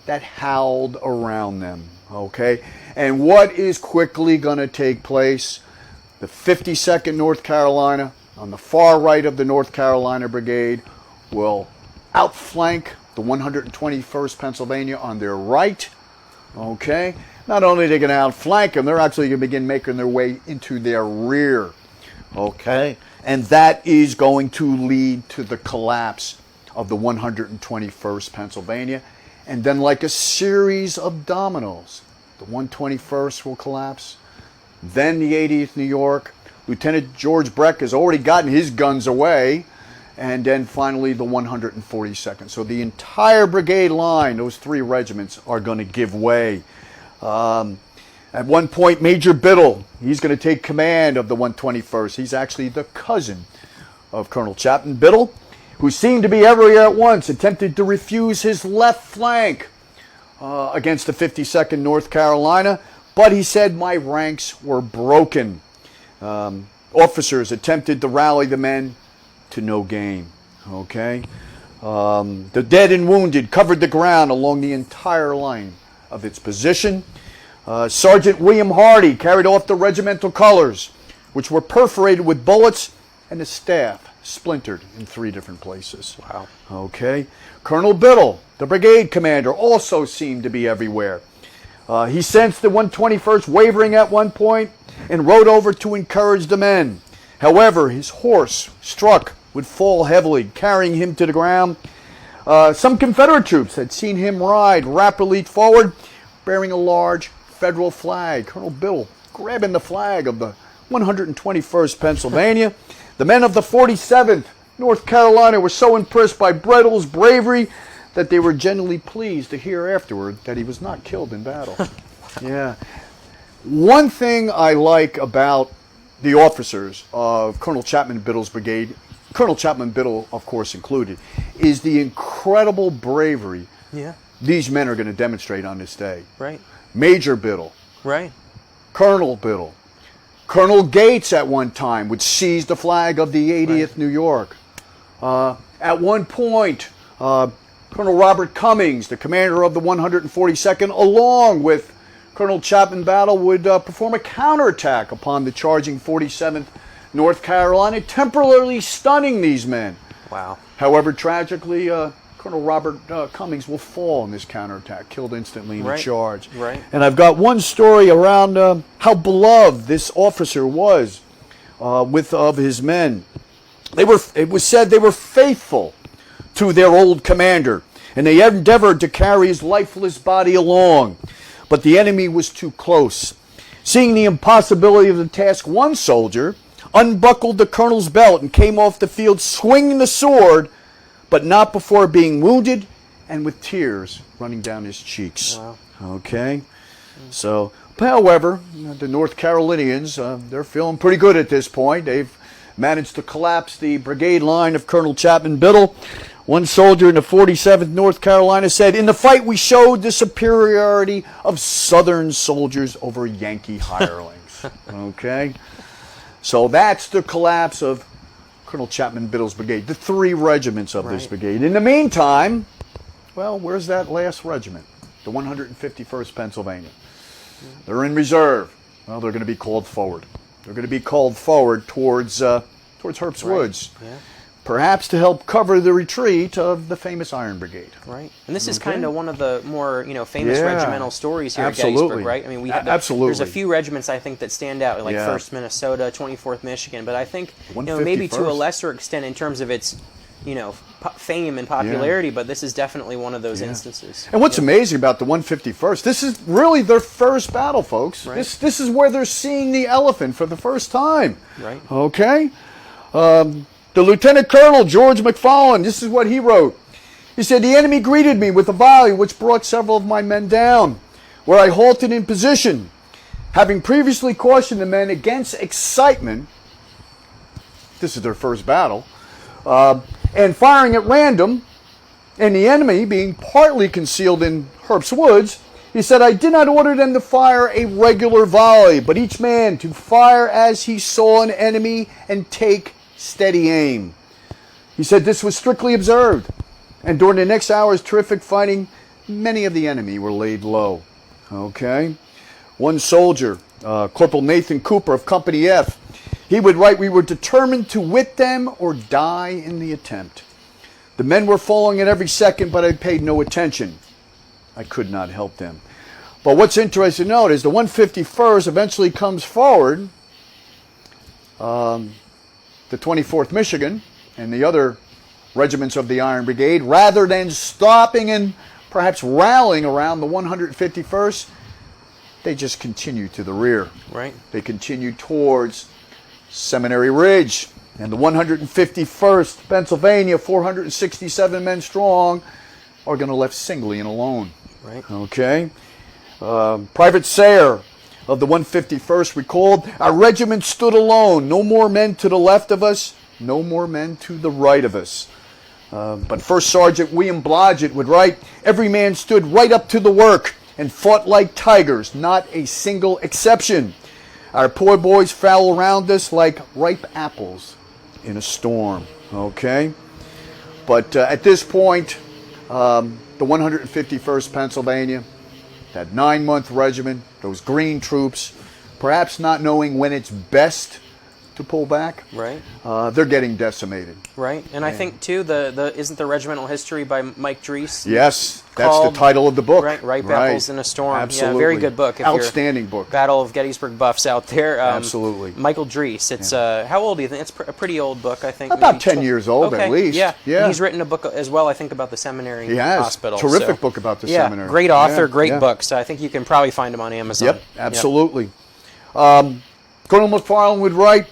that howled around them." Okay. And what is quickly going to take place? The 52nd North Carolina, on the far right of the North Carolina Brigade, will outflank the 121st Pennsylvania on their right. Okay. Not only are they going to outflank them, they're actually going to begin making their way into their rear. Okay. And that is going to lead to the collapse of the 121st Pennsylvania. And then, like a series of dominoes, the 121st will collapse. Then the 80th New York. Lieutenant George Breck has already gotten his guns away. And then finally the 142nd. So the entire brigade line, those three regiments, are going to give way. At one point, Major Biddle, he's going to take command of the 121st. He's actually the cousin of Colonel Chapman Biddle, who seemed to be everywhere at once, attempted to refuse his left flank against the 52nd North Carolina, but he said, "My ranks were broken." Officers attempted to rally the men to no gain. Okay? The dead and wounded covered the ground along the entire line of its position. Sergeant William Hardy carried off the regimental colors, which were perforated with bullets, and the staff splintered in 3 different places. Wow. Okay. Colonel Biddle, the brigade commander, also seemed to be everywhere. He sensed the 121st wavering at one point and rode over to encourage the men. However, his horse, struck, would fall heavily, carrying him to the ground. Some Confederate troops had seen him ride rapidly forward, bearing a large Federal flag. Colonel Biddle grabbing the flag of the 121st Pennsylvania. The men of the 47th North Carolina were so impressed by Biddle's bravery that they were genuinely pleased to hear afterward that he was not killed in battle. Yeah. One thing I like about the officers of Colonel Chapman Biddle's brigade, Colonel Chapman Biddle, of course, included, is the incredible bravery these men are going to demonstrate on this day. Right. Major Biddle. Right. Colonel Biddle. Colonel Gates at one time would seize the flag of the 80th New York. At one point, Colonel Robert Cummings, the commander of the 142nd, along with Colonel Chapman Biddle, would perform a counterattack upon the charging 47th North Carolina, temporarily stunning these men. Wow. However, tragically, Colonel Robert Cummings will fall in this counterattack, killed instantly in the charge. Right. And I've got one story around how beloved this officer was of his men. It was said they were faithful to their old commander, and they endeavored to carry his lifeless body along, but the enemy was too close. Seeing the impossibility of the task, one soldier unbuckled the colonel's belt and came off the field swinging the sword, but not before being wounded and with tears running down his cheeks. Wow. Okay? So, however, the North Carolinians, they're feeling pretty good at this point. They've managed to collapse the brigade line of Colonel Chapman Biddle. One soldier in the 47th North Carolina said, "In the fight we showed the superiority of Southern soldiers over Yankee hirelings." Okay? So that's the collapse of Colonel Chapman Biddle's brigade, the 3 regiments of this brigade. In the meantime, well, where's that last regiment? The 151st Pennsylvania. They're in reserve. Well, they're going to be called forward. They're going to be called forward towards Herbst Woods. Yeah. Perhaps to help cover the retreat of the famous Iron Brigade. Right, and this is kind of one of the more famous regimental stories here at Gettysburg, right? I mean, we have there's a few regiments I think that stand out, like 1st Minnesota, 24th Michigan, but I think maybe to a lesser extent in terms of its fame and popularity, but this is definitely one of those instances. And what's amazing about the 151st, this is really their first battle, folks. Right. This is where they're seeing the elephant for the first time. Right. Okay. The Lieutenant Colonel, George McPherson, this is what he wrote. He said, "The enemy greeted me with a volley which brought several of my men down, where I halted in position. Having previously cautioned the men against excitement," this is their first battle, "and firing at random, and the enemy being partly concealed in Herbst Woods, he said, I did not order them to fire a regular volley, but each man to fire as he saw an enemy and take steady aim." He said this was strictly observed, and during the next hour's terrific fighting, many of the enemy were laid low. Okay. One soldier, Corporal Nathan Cooper of Company F, he would write, "We were determined to whip them or die in the attempt. The men were falling at every second, but I paid no attention. I could not help them." But what's interesting to note is the 151st eventually comes forward, the 24th Michigan and the other regiments of the Iron Brigade, rather than stopping and perhaps rallying around the 151st, they just continue to the rear. Right. They continue towards Seminary Ridge. And the 151st Pennsylvania, 467 men strong, are going to left singly and alone. Right. Okay. Private Sayre of the 151st recalled, "Our regiment stood alone. No more men to the left of us, no more men to the right of us." But First Sergeant William Blodgett would write, "Every man stood right up to the work and fought like tigers, not a single exception. Our poor boys fell around us like ripe apples in a storm." Okay? But at this point, the 151st Pennsylvania, that 9-month regiment, those green troops, perhaps not knowing when it's best to pull back, right? They're getting decimated. Right, and I think too isn't the regimental history by Mike Drees? Yes, that's the title of the book. Right, Ripe Apples in a Storm. Absolutely, yeah, very good book. If outstanding book. Battle of Gettysburg buffs out there. Absolutely, Michael Drees. It's how old do you think? It's a pretty old book, I think. About 10 years old at least. Yeah, yeah. And he's written a book as well, I think, about the Seminary Hospital. Terrific book about the Seminary. Great author, great book. So I think you can probably find him on Amazon. Yep, absolutely. Yep. Colonel McPherson would write,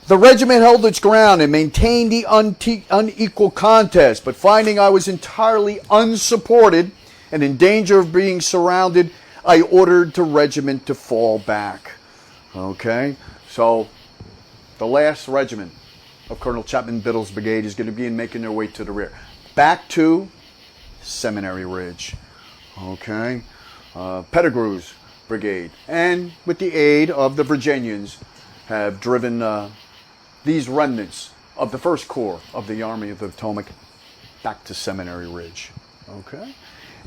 "The regiment held its ground and maintained the unequal contest, but finding I was entirely unsupported and in danger of being surrounded, I ordered the regiment to fall back." Okay, so the last regiment of Colonel Chapman Biddle's brigade is going to be making their way to the rear, back to Seminary Ridge. Okay, Pettigrew's brigade, and with the aid of the Virginians, have driven these remnants of the First Corps of the Army of the Potomac back to Seminary Ridge. Okay?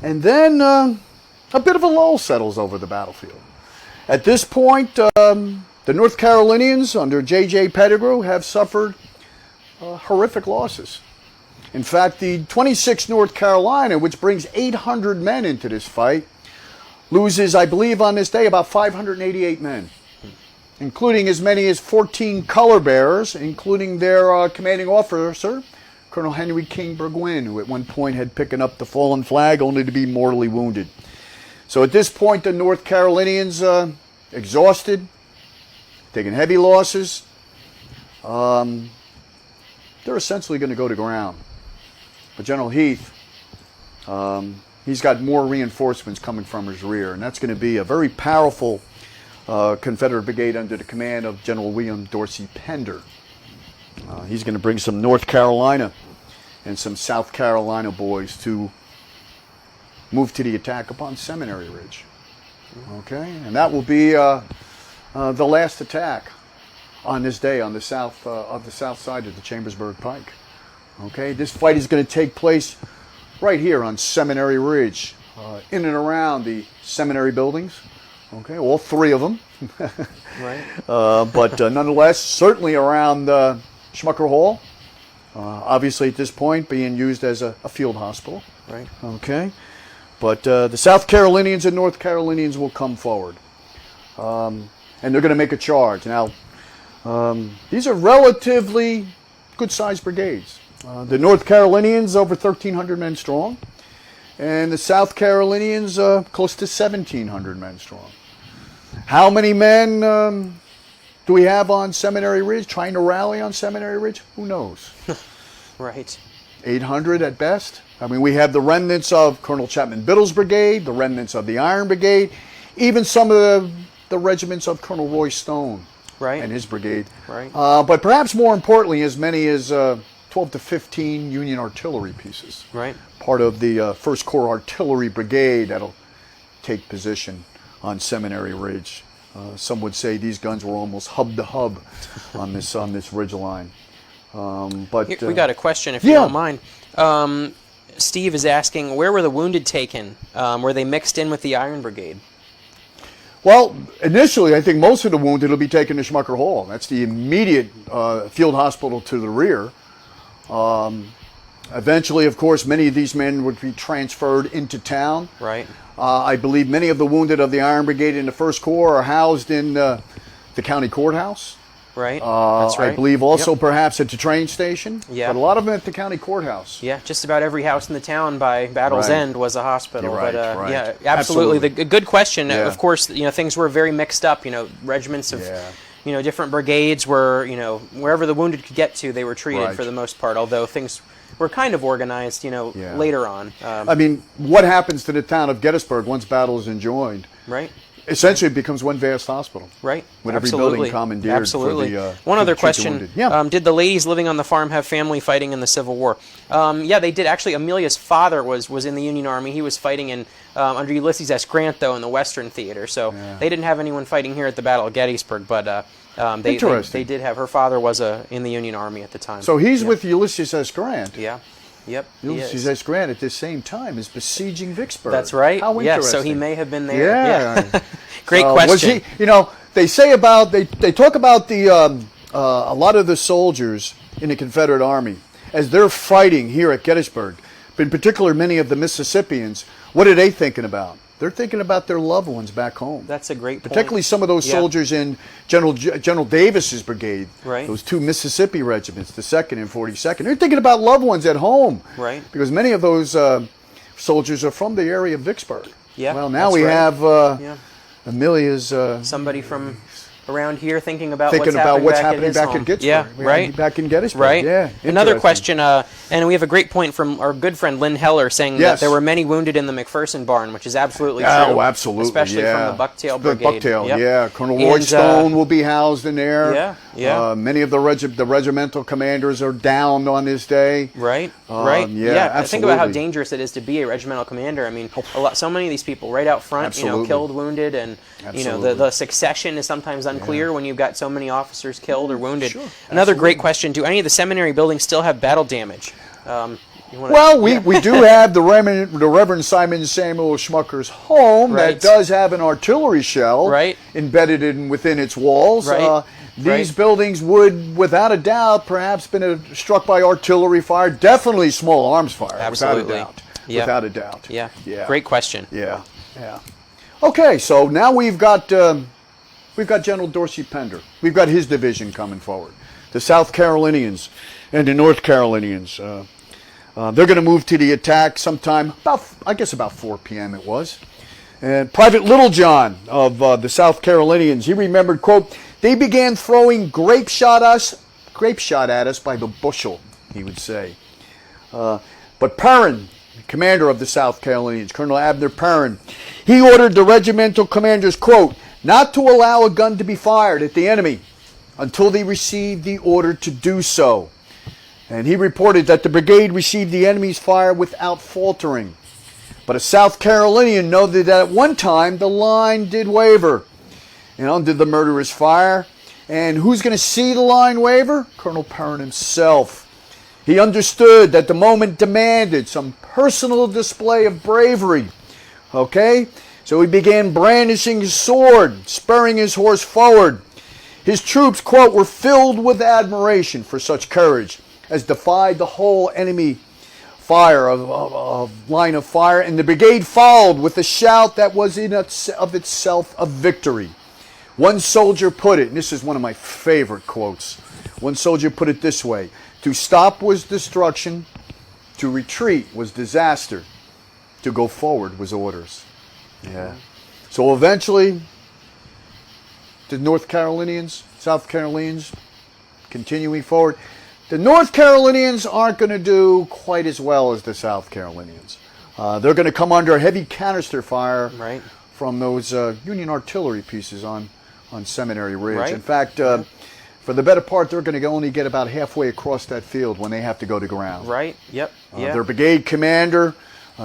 And then a bit of a lull settles over the battlefield. At this point, the North Carolinians under J.J. Pettigrew have suffered horrific losses. In fact, the 26th North Carolina, which brings 800 men into this fight, loses, I believe, on this day about 588 men, including as many as 14 color bearers, including their commanding officer, Colonel Henry King Burgoyne, who at one point had picked up the fallen flag only to be mortally wounded. So at this point, the North Carolinians, exhausted, taking heavy losses, they're essentially going to go to ground. But General Heath, he's got more reinforcements coming from his rear, and that's going to be a very powerful Confederate brigade under the command of General William Dorsey Pender. He's going to bring some North Carolina and some South Carolina boys to move to the attack upon Seminary Ridge. Okay, and that will be the last attack on this day on the south side of the Chambersburg Pike. Okay, this fight is going to take place right here on Seminary Ridge, in and around the seminary buildings, Okay, all three of them. Right. But nonetheless, certainly around Schmucker Hall, obviously at this point being used as a field hospital. Right. Okay. But the South Carolinians and North Carolinians will come forward. And they're going to make a charge. Now, these are relatively good-sized brigades. The North Carolinians over 1,300 men strong, and the South Carolinians close to 1,700 men strong. How many men do we have on Seminary Ridge, trying to rally on Seminary Ridge? Who knows? Right. 800 at best. I mean, we have the remnants of Colonel Chapman Biddle's brigade, the remnants of the Iron Brigade, even some of the regiments of Colonel Roy Stone and his brigade. Right. But perhaps more importantly, as many as 12 to 15 Union artillery pieces. Right. Part of the 1st Corps Artillery Brigade that'll take position on Seminary Ridge. Some would say these guns were almost hub to hub on this ridge line. But we got a question, if you don't mind. Steve is asking, where were the wounded taken? Were they mixed in with the Iron Brigade? Well, initially, I think most of the wounded will be taken to Schmucker Hall. That's the immediate field hospital to the rear. Eventually, of course, many of these men would be transferred into town. Right. I believe many of the wounded of the Iron Brigade in the 1st Corps are housed in the county courthouse. Right. That's right. I believe also perhaps at the train station. Yeah. But a lot of them at the county courthouse. Yeah, just about every house in the town by Battle's End was a hospital. You're right, but yeah, absolutely. The good question. Yeah. Of course, things were very mixed up. Regiments of different brigades were, wherever the wounded could get to, they were treated for the most part. Although things were kind of organized, later on. I mean, what happens to the town of Gettysburg once battle is enjoined? Right. Essentially, it becomes one vast hospital. Right. With every building commandeered for the One other treat the question. wounded. Yeah. Did the ladies living on the farm have family fighting in the Civil War? Yeah, they did. Actually, Amelia's father was in the Union Army. He was fighting in under Ulysses S. Grant, though, in the Western Theater. So they didn't have anyone fighting here at the Battle of Gettysburg, but they did have. Her father was in the Union Army at the time. So he's with Ulysses S. Grant. Yeah. Yep. Ulysses S. Grant at the same time is besieging Vicksburg. That's right. How yeah, interesting. so he may have been there. Yeah. Great question. Was he, they say about they talk about the a lot of the soldiers in the Confederate Army as they're fighting here at Gettysburg, but in particular many of the Mississippians. What are they thinking about? They're thinking about their loved ones back home. That's a great point. Particularly some of those soldiers in General Davis's brigade, right. Those 2 Mississippi regiments, the 2nd and 42nd. They're thinking about loved ones at home. Right. Because many of those soldiers are from the area of Vicksburg. Yeah. Well, now we have Amelia's... somebody from around here thinking about what's happening back home. in Gettysburg. Yeah, right. Back in Gettysburg. Right. Yeah. Another question, and we have a great point from our good friend Lynn Heller saying that there were many wounded in the McPherson barn, which is absolutely true. Oh, absolutely. Especially from the Bucktail Brigade. The Bucktail, Colonel Roy Stone will be housed in there. Yeah. Many of the regimental commanders are down on this day. Right. Yeah, absolutely. Think about how dangerous it is to be a regimental commander. I mean, so many of these people right out front, killed, wounded, and the succession is sometimes unclear when you've got so many officers killed or wounded. Sure. Another great question: do any of the seminary buildings still have battle damage? We do have the Reverend Simon Samuel Schmucker's home that does have an artillery shell embedded within its walls. These buildings would, without a doubt, perhaps been struck by artillery fire, definitely small arms fire, absolutely. Without a doubt. Yeah. Great question. Yeah. Okay, so now we've got General Dorsey Pender. We've got his division coming forward. The South Carolinians and the North Carolinians. They're going to move to the attack sometime about 4 p.m. it was. And Private Littlejohn of the South Carolinians, he remembered, quote, "They began throwing grape shot at us by the bushel," he would say. But Perrin, commander of the South Carolinians, Colonel Abner Perrin, he ordered the regimental commanders, quote, "not to allow a gun to be fired at the enemy until they received the order to do so." And he reported that the brigade received the enemy's fire without faltering. But a South Carolinian noted that at one time the line did waver under the murderous fire. And who's going to see the line waver? Colonel Perrin himself. He understood that the moment demanded some personal display of bravery. Okay? So he began brandishing his sword, spurring his horse forward. His troops, quote, were filled with admiration for such courage as defied the whole enemy fire of line of fire, and the brigade followed with a shout that was in of itself a victory. One soldier put it, and this is one of my favorite quotes, one soldier put it this way: to stop was destruction, to retreat was disaster, to go forward was orders. Yeah. So eventually, the North Carolinians, South Carolinians, continuing forward. The North Carolinians aren't going to do quite as well as the South Carolinians. They're going to come under heavy canister fire from those Union artillery pieces on Seminary Ridge. Right. In fact, for the better part, they're going to only get about halfway across that field when they have to go to ground. Right, yep. Their brigade commander,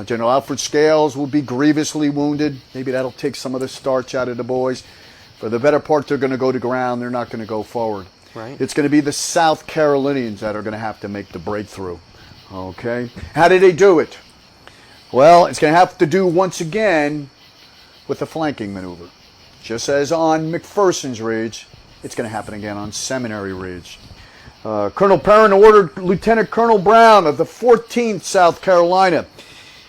General Alfred Scales, will be grievously wounded. Maybe that'll take some of the starch out of the boys. For the better part, they're going to go to ground. They're not going to go forward. Right. It's going to be the South Carolinians that are going to have to make the breakthrough. Okay. How did they do it? Well, it's going to have to do once again with the flanking maneuver. Just as on McPherson's Ridge, it's going to happen again on Seminary Ridge. Colonel Perrin ordered Lieutenant Colonel Brown of the 14th South Carolina.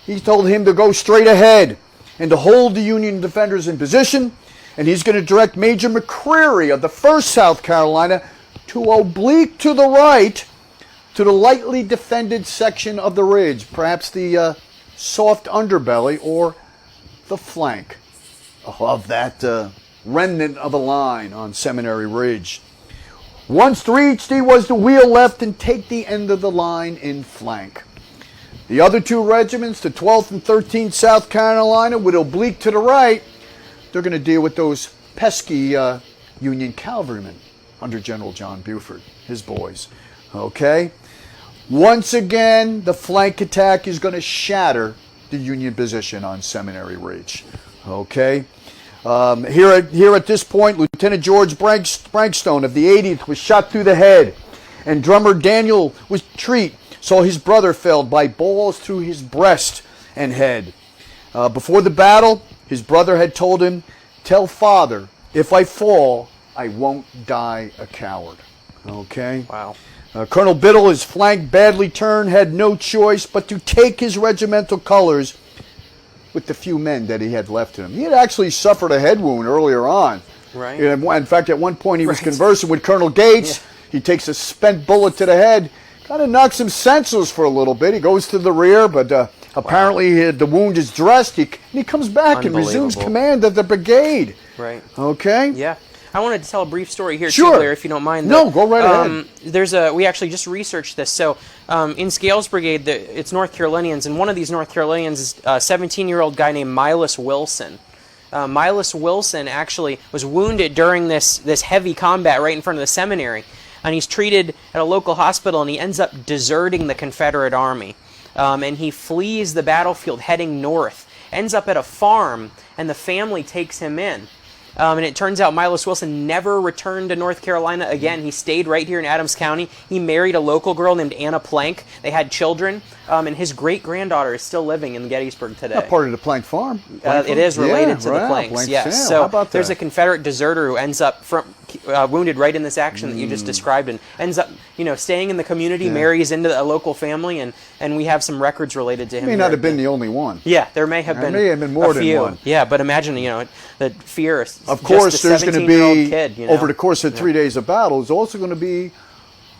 He told him to go straight ahead and to hold the Union defenders in position. And he's going to direct Major McCreary of the 1st South Carolina to oblique to the right to the lightly defended section of the ridge, perhaps the soft underbelly or the flank of that remnant of a line on Seminary Ridge. Once reached, he was to wheel left and take the end of the line in flank. The other two regiments, the 12th and 13th South Carolina, would oblique to the right. They're going to deal with those pesky Union cavalrymen under General John Buford, his boys. Okay? Once again, the flank attack is going to shatter the Union position on Seminary Ridge. Okay? Here at this point, Lieutenant George Brankstone of the 80th was shot through the head, and drummer Daniel Treat saw his brother felled by balls through his breast and head. Before the battle, his brother had told him, "Tell father, if I fall, I won't die a coward." Okay? Wow. Colonel Biddle, his flank badly turned, had no choice but to take his regimental colors with the few men that he had left in him. He had actually suffered a head wound earlier on. Right. In fact, at one point he was conversing with Colonel Gates. Yeah. He takes a spent bullet to the head, kind of knocks him senseless for a little bit. He goes to the rear, but apparently the wound is dressed. He comes back and resumes command of the brigade. Right. Okay? Yeah. I wanted to tell a brief story here, sure, too, Blair, if you don't mind. No, go right ahead. We actually just researched this. So in Scales' brigade, it's North Carolinians, and one of these North Carolinians is a 17-year-old guy named Milas Wilson. Milas Wilson actually was wounded during this heavy combat right in front of the seminary, and he's treated at a local hospital, and he ends up deserting the Confederate Army. And he flees the battlefield heading north, ends up at a farm, and the family takes him in. And it turns out Milas Wilson never returned to North Carolina again. He stayed right here in Adams County. He married a local girl named Anna Plank. They had children, and his great-granddaughter is still living in Gettysburg today. Not part of the Plank farm. It is related to the Planks, yes. So there's a Confederate deserter who ends up wounded right in this action that you just described, and ends up staying in the community, marries into a local family, and we have some records related to him. He may not have been the only one. Yeah, there may have been. There may have been more than one. Yeah, but imagine the fear. Of course, there's going to be, kid, over the course of 3 days of battle, there's also going to be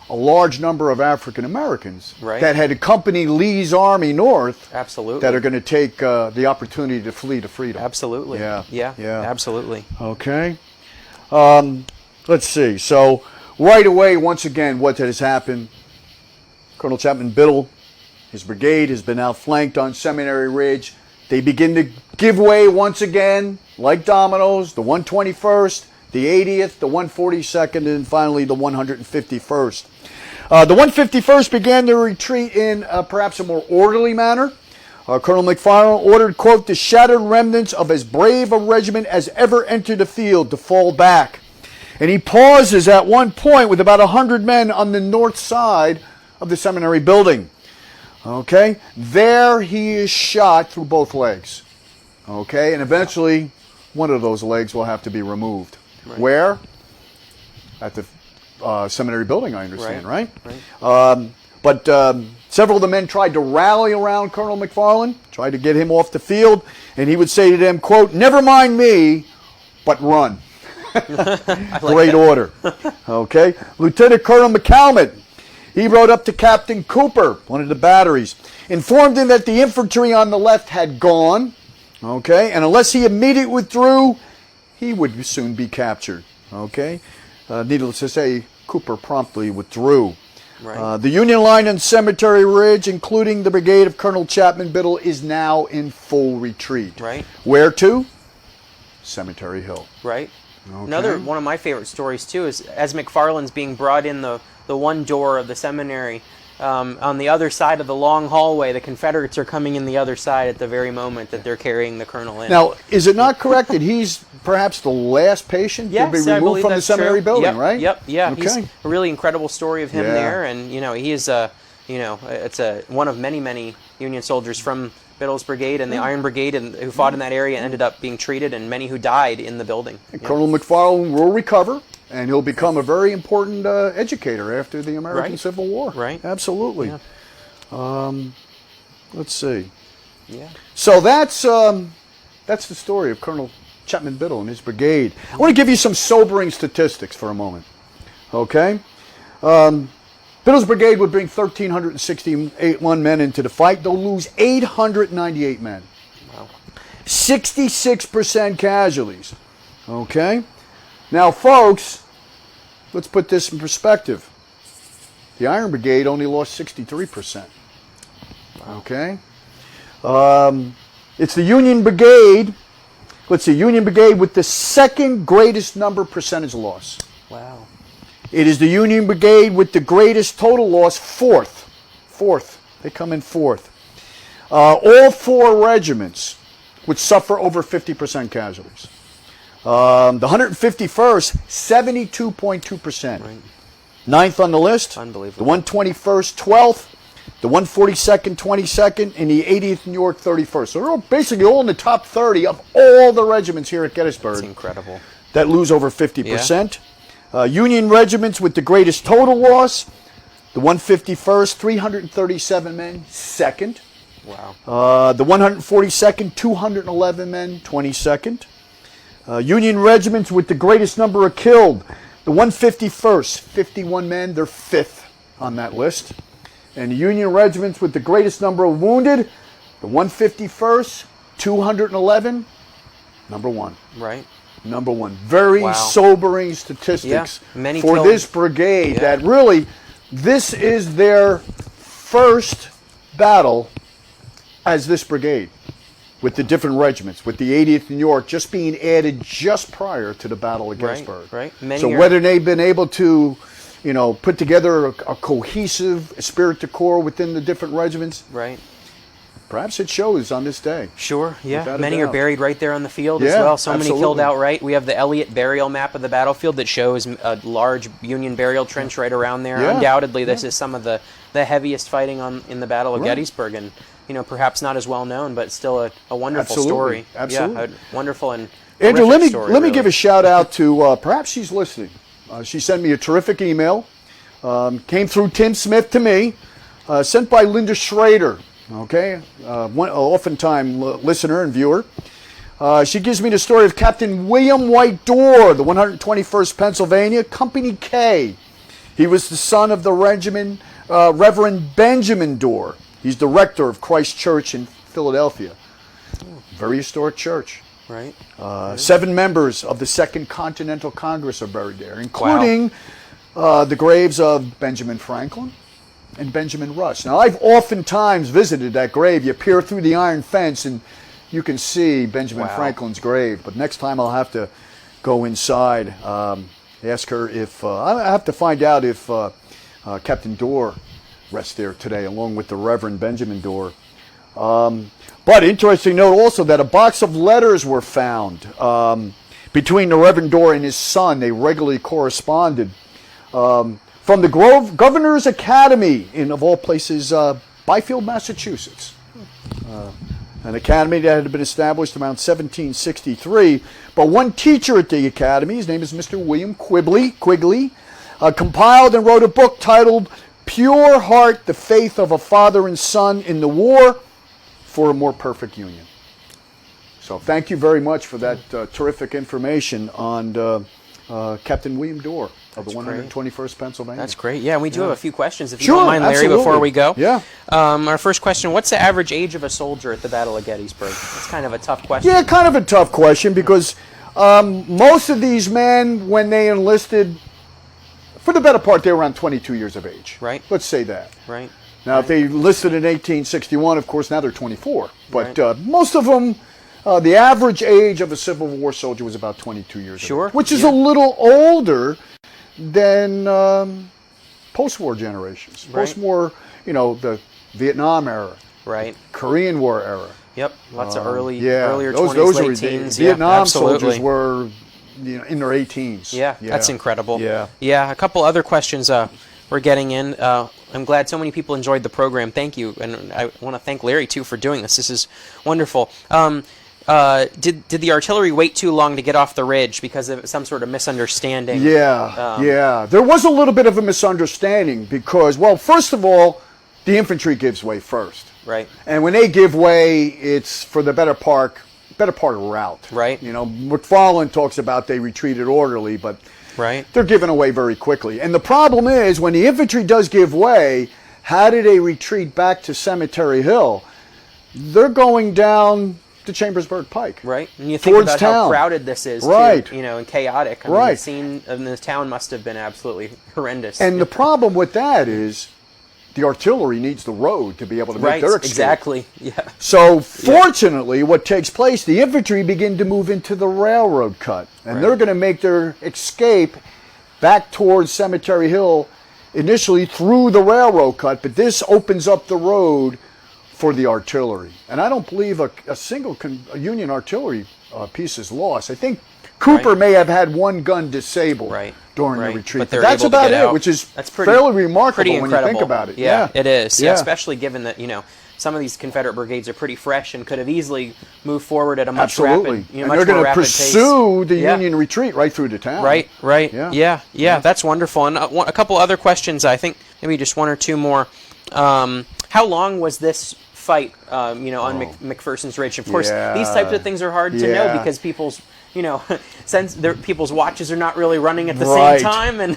a large number of African Americans that had accompanied Lee's army north. Absolutely. That are going to take the opportunity to flee to freedom. Absolutely. Yeah. Absolutely. Okay. Let's see. So right away, once again, what has happened? Colonel Chapman Biddle, his brigade has been outflanked on Seminary Ridge. They begin to give way once again, like dominoes, the 121st, the 80th, the 142nd, and finally the 151st. The 151st began their retreat in perhaps a more orderly manner. Colonel McPherson ordered, quote, "the shattered remnants of as brave a regiment as ever entered the field to fall back." And he pauses at one point with about 100 men on the north side of the seminary building. Okay? There he is shot through both legs. Okay, and eventually one of those legs will have to be removed. Right. Where? At the seminary building, I understand, right? But several of the men tried to rally around Colonel McPherson, tried to get him off the field, and he would say to them, quote, "Never mind me, but run." Great order. Okay. Lieutenant Colonel McCalmont, he rode up to Captain Cooper, one of the batteries, informed him that the infantry on the left had gone, okay, and unless he immediately withdrew, he would soon be captured. Okay. Needless to say, Cooper promptly withdrew. Right. The Union line on Cemetery Ridge, including the brigade of Colonel Chapman Biddle, is now in full retreat. Right. Where to? Cemetery Hill. Right. Okay. Another one of my favorite stories too is as McFarland's being brought in the one door of the seminary. On the other side of the long hallway, the Confederates are coming in the other side at the very moment that they're carrying the colonel in. Now, is it not correct that he's perhaps the last patient to be removed from the seminary building, right? Yep, yeah. Okay. He's a really incredible story of him there, and he is it's one of many Union soldiers from Biddle's brigade and the Iron Brigade who fought in that area and ended up being treated, and many who died in the building. Colonel McFarland will recover, and he'll become a very important educator after the American Civil War. Right. Absolutely. Yeah. Let's see. Yeah. So that's the story of Colonel Chapman Biddle and his brigade. I want to give you some sobering statistics for a moment. Okay? Biddle's brigade would bring 1,361 men into the fight. They'll lose 898 men. Wow. 66% casualties. Okay? Now, folks, let's put this in perspective. The Iron Brigade only lost 63%. Okay? It's the Union Brigade, let's see, Union Brigade with the second greatest number percentage loss. Wow. It is the Union Brigade with the greatest total loss, fourth. They come in fourth. All four regiments would suffer over 50% casualties. The 151st, 72.2%. Right. Ninth on the list. Unbelievable. The 121st, 12th. The 142nd, 22nd, and the 80th New York, 31st. So they're basically all in the top 30 of all the regiments here at Gettysburg. That's incredible. That lose over 50%. Union regiments with the greatest total loss. The 151st, 337 men, second. Wow. The 142nd, 211 men, 22nd. Union regiments with the greatest number of killed. The 151st, 51 men, they're fifth on that list. And the Union regiments with the greatest number of wounded, the 151st, 211, number one. Right. Number one. Very sobering statistics for this brigade that really, this is their first battle as this brigade with the different regiments, with the 80th New York just being added just prior to the Battle of Gettysburg. Right. So whether they've been able to, put together a cohesive esprit de corps within the different regiments. Right. Perhaps it shows on this day. Sure, yeah. Many are buried right there on the field as well. So many killed outright. We have the Elliott burial map of the battlefield that shows a large Union burial trench right around there. Undoubtedly, this is some of the heaviest fighting in the Battle of Gettysburg, and perhaps not as well known, but still a wonderful story. Absolutely. Yeah, a wonderful and Andrew, let me really give a shout out to perhaps she's listening. She sent me a terrific email. Came through Tim Smith to me, sent by Linda Schrader. Okay, oftentimes listener and viewer. She gives me the story of Captain William White Dorr, the 121st Pennsylvania, Company K. He was the son of the regiment, Reverend Benjamin Dorr. He's the rector of Christ Church in Philadelphia. Very historic church. Right. 7 members of the Second Continental Congress are buried there, including the graves of Benjamin Franklin and Benjamin Rush. Now, I've oftentimes visited that grave. You peer through the iron fence and you can see Benjamin Franklin's grave. But next time I'll have to go inside, ask her if, I have to find out if Captain Dorr rests there today, along with the Reverend Benjamin Dorr. But interesting note also that a box of letters were found between the Reverend Dorr and his son. They regularly corresponded. From the Governor's Academy in, of all places, Byfield, Massachusetts. an academy that had been established around 1763. But one teacher at the academy, his name is Mr. William Quigley, compiled and wrote a book titled Pure Heart, the Faith of a Father and Son in the War for a More Perfect Union. So thank you very much for that terrific information on Captain William Dorr of the 121st Pennsylvania. That's great. Yeah, and we do have a few questions, if you Sure, don't mind, Larry, absolutely. before we go. Yeah. Our first question, what's the average age of a soldier at the Battle of Gettysburg? That's kind of a tough question. Yeah, kind of a tough question because most of these men, when they enlisted, for the better part, they were around 22 years of age. Right. Let's say that. Right. Now, if they enlisted in 1861, of course, now they're 24. But Right. most of them, the average age of a Civil War soldier was about 22 years Sure. of age, which is a little older than post-war generations. Right. Post-war, the Vietnam era, Right. Korean War era. Yep. Lots of earlier those 20s, were late teens. Vietnam absolutely. soldiers were in their 18s. Yeah, that's incredible. Yeah. Yeah, a couple other questions we're getting in. I'm glad so many people enjoyed the program. Thank you. And I want to thank Larry, too, for doing this. This is wonderful. Did the artillery wait too long to get off the ridge because of some sort of misunderstanding? Yeah. There was a little bit of a misunderstanding because, well, first of all, the infantry gives way first. Right. And when they give way, it's for the better part of route. Right. McFarland talks about they retreated orderly, but Right. they're given away very quickly. And the problem is, when the infantry does give way, how do they retreat back to Cemetery Hill? They're going down the Chambersburg Pike. Right. And you think towards about town. how crowded this is, Right. too, and chaotic. I mean, the scene in the town must have been absolutely horrendous. And the problem with that is the artillery needs the road to be able to make their escape. Exactly. Yeah. So fortunately, what takes place, the infantry begin to move into the railroad cut. And they're going to make their escape back towards Cemetery Hill initially through the railroad cut. But this opens up the road for the artillery. And I don't believe a single Union artillery piece is lost. I think Cooper may have had one gun disabled during the retreat. But that's about it, which is fairly remarkable when you think about it. Yeah, it is. Yeah. Especially given that, some of these Confederate brigades are pretty fresh and could have easily moved forward at a much rapid, and much they're going more to rapid pursue pace. the Union retreat right through the town. Right. Yeah. That's wonderful. And a couple other questions, I think maybe just one or two more. How long was this fight, on McPherson's Ridge? Of course, these types of things are hard to know because people's people's watches are not really running at the same time. And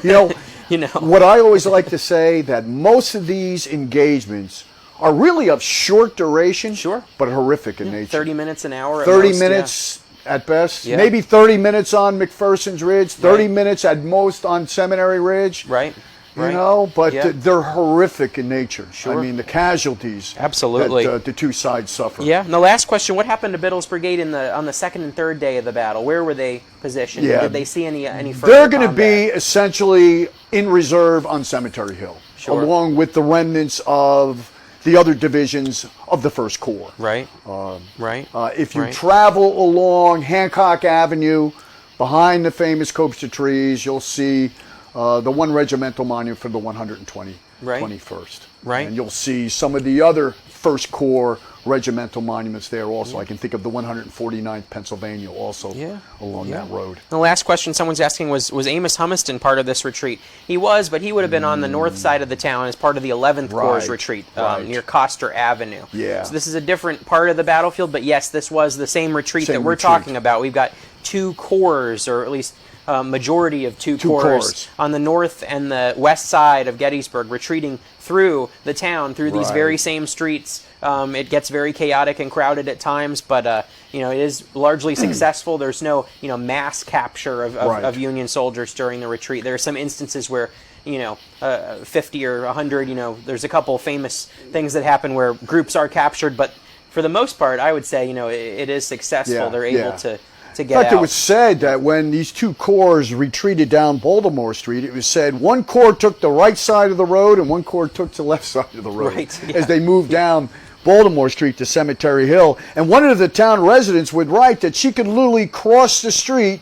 what I always like to say, that most of these engagements are really of short duration, but horrific in nature. 30 minutes an hour. 30 minutes at best. Maybe 30 minutes on McPherson's Ridge. 30 minutes at most on Seminary Ridge. Right. But they're horrific in nature. I mean, the casualties that the two sides suffer. Yeah. And the last question: what happened to Biddle's brigade on the second and third day of the battle? Where were they positioned? Did they see any further They're going to combat? be essentially in reserve on Cemetery Hill, along with the remnants of the other divisions of the First Corps. Right. If you travel along Hancock Avenue, behind the famous copse of trees, you'll see the one regimental monument for the 121st. Right. And you'll see some of the other First Corps regimental monuments there also. I can think of the 149th Pennsylvania also along that road. The last question someone's asking was Amos Humiston part of this retreat? He was, but he would have been on the north side of the town as part of the 11th Corps retreat near Coster Avenue. Yeah. So this is a different part of the battlefield, but yes, this was the same retreat that we're talking about. We've got two corps, or at least majority of two corps on the north and the west side of Gettysburg, retreating through the town, through these very same streets. It gets very chaotic and crowded at times, but it is largely successful. There's no mass capture of Union soldiers during the retreat. There are some instances where 50 or 100. There's a couple famous things that happen where groups are captured, but for the most part, I would say it is successful. They're able to get out. In fact, it was said that when these two corps retreated down Baltimore Street, it was said one corps took the right side of the road and one corps took the left side of the road as they moved down Baltimore Street to Cemetery Hill. And one of the town residents would write that she could literally cross the street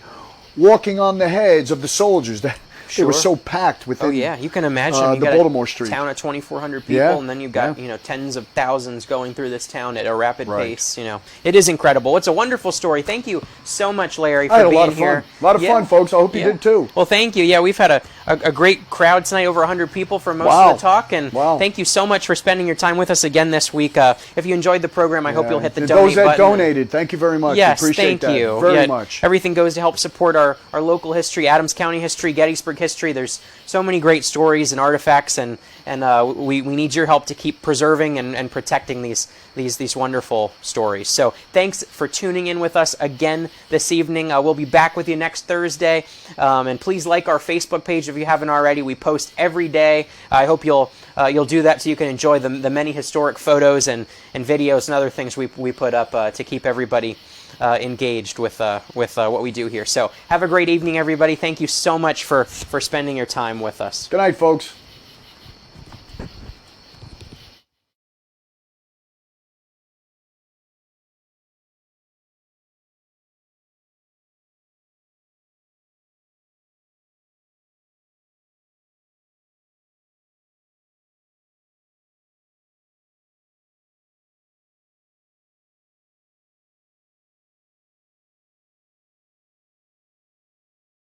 walking on the heads of the soldiers that It was so packed within. Oh yeah, you can imagine. You the got Baltimore a Street town of 2,400 people, Yeah, and then you've got tens of thousands going through this town at a rapid Right. pace. It is incredible. It's a wonderful story. Thank you so much, Larry, for I had a being lot of here. fun. A lot of fun, folks. I hope you did too. Well, thank you. Yeah, we've had a great crowd tonight, over 100 people for most Wow. of the talk, and Wow. thank you so much for spending your time with us again this week. If you enjoyed the program, I hope you'll hit the Those donate that button. donated, thank you very much. Yes, Appreciate thank that you. very much. Everything goes to help support our local history, Adams County history, Gettysburg history. There's so many great stories and artifacts, and we need your help to keep preserving and protecting these wonderful stories. So thanks for tuning in with us again this evening. We'll be back with you next Thursday, and please like our Facebook page if you haven't already. We post every day. I hope you'll do that so you can enjoy the many historic photos and videos and other things we put up to keep everybody engaged with what we do here. So have a great evening, everybody. Thank you so much for spending your time with us. Good night, folks.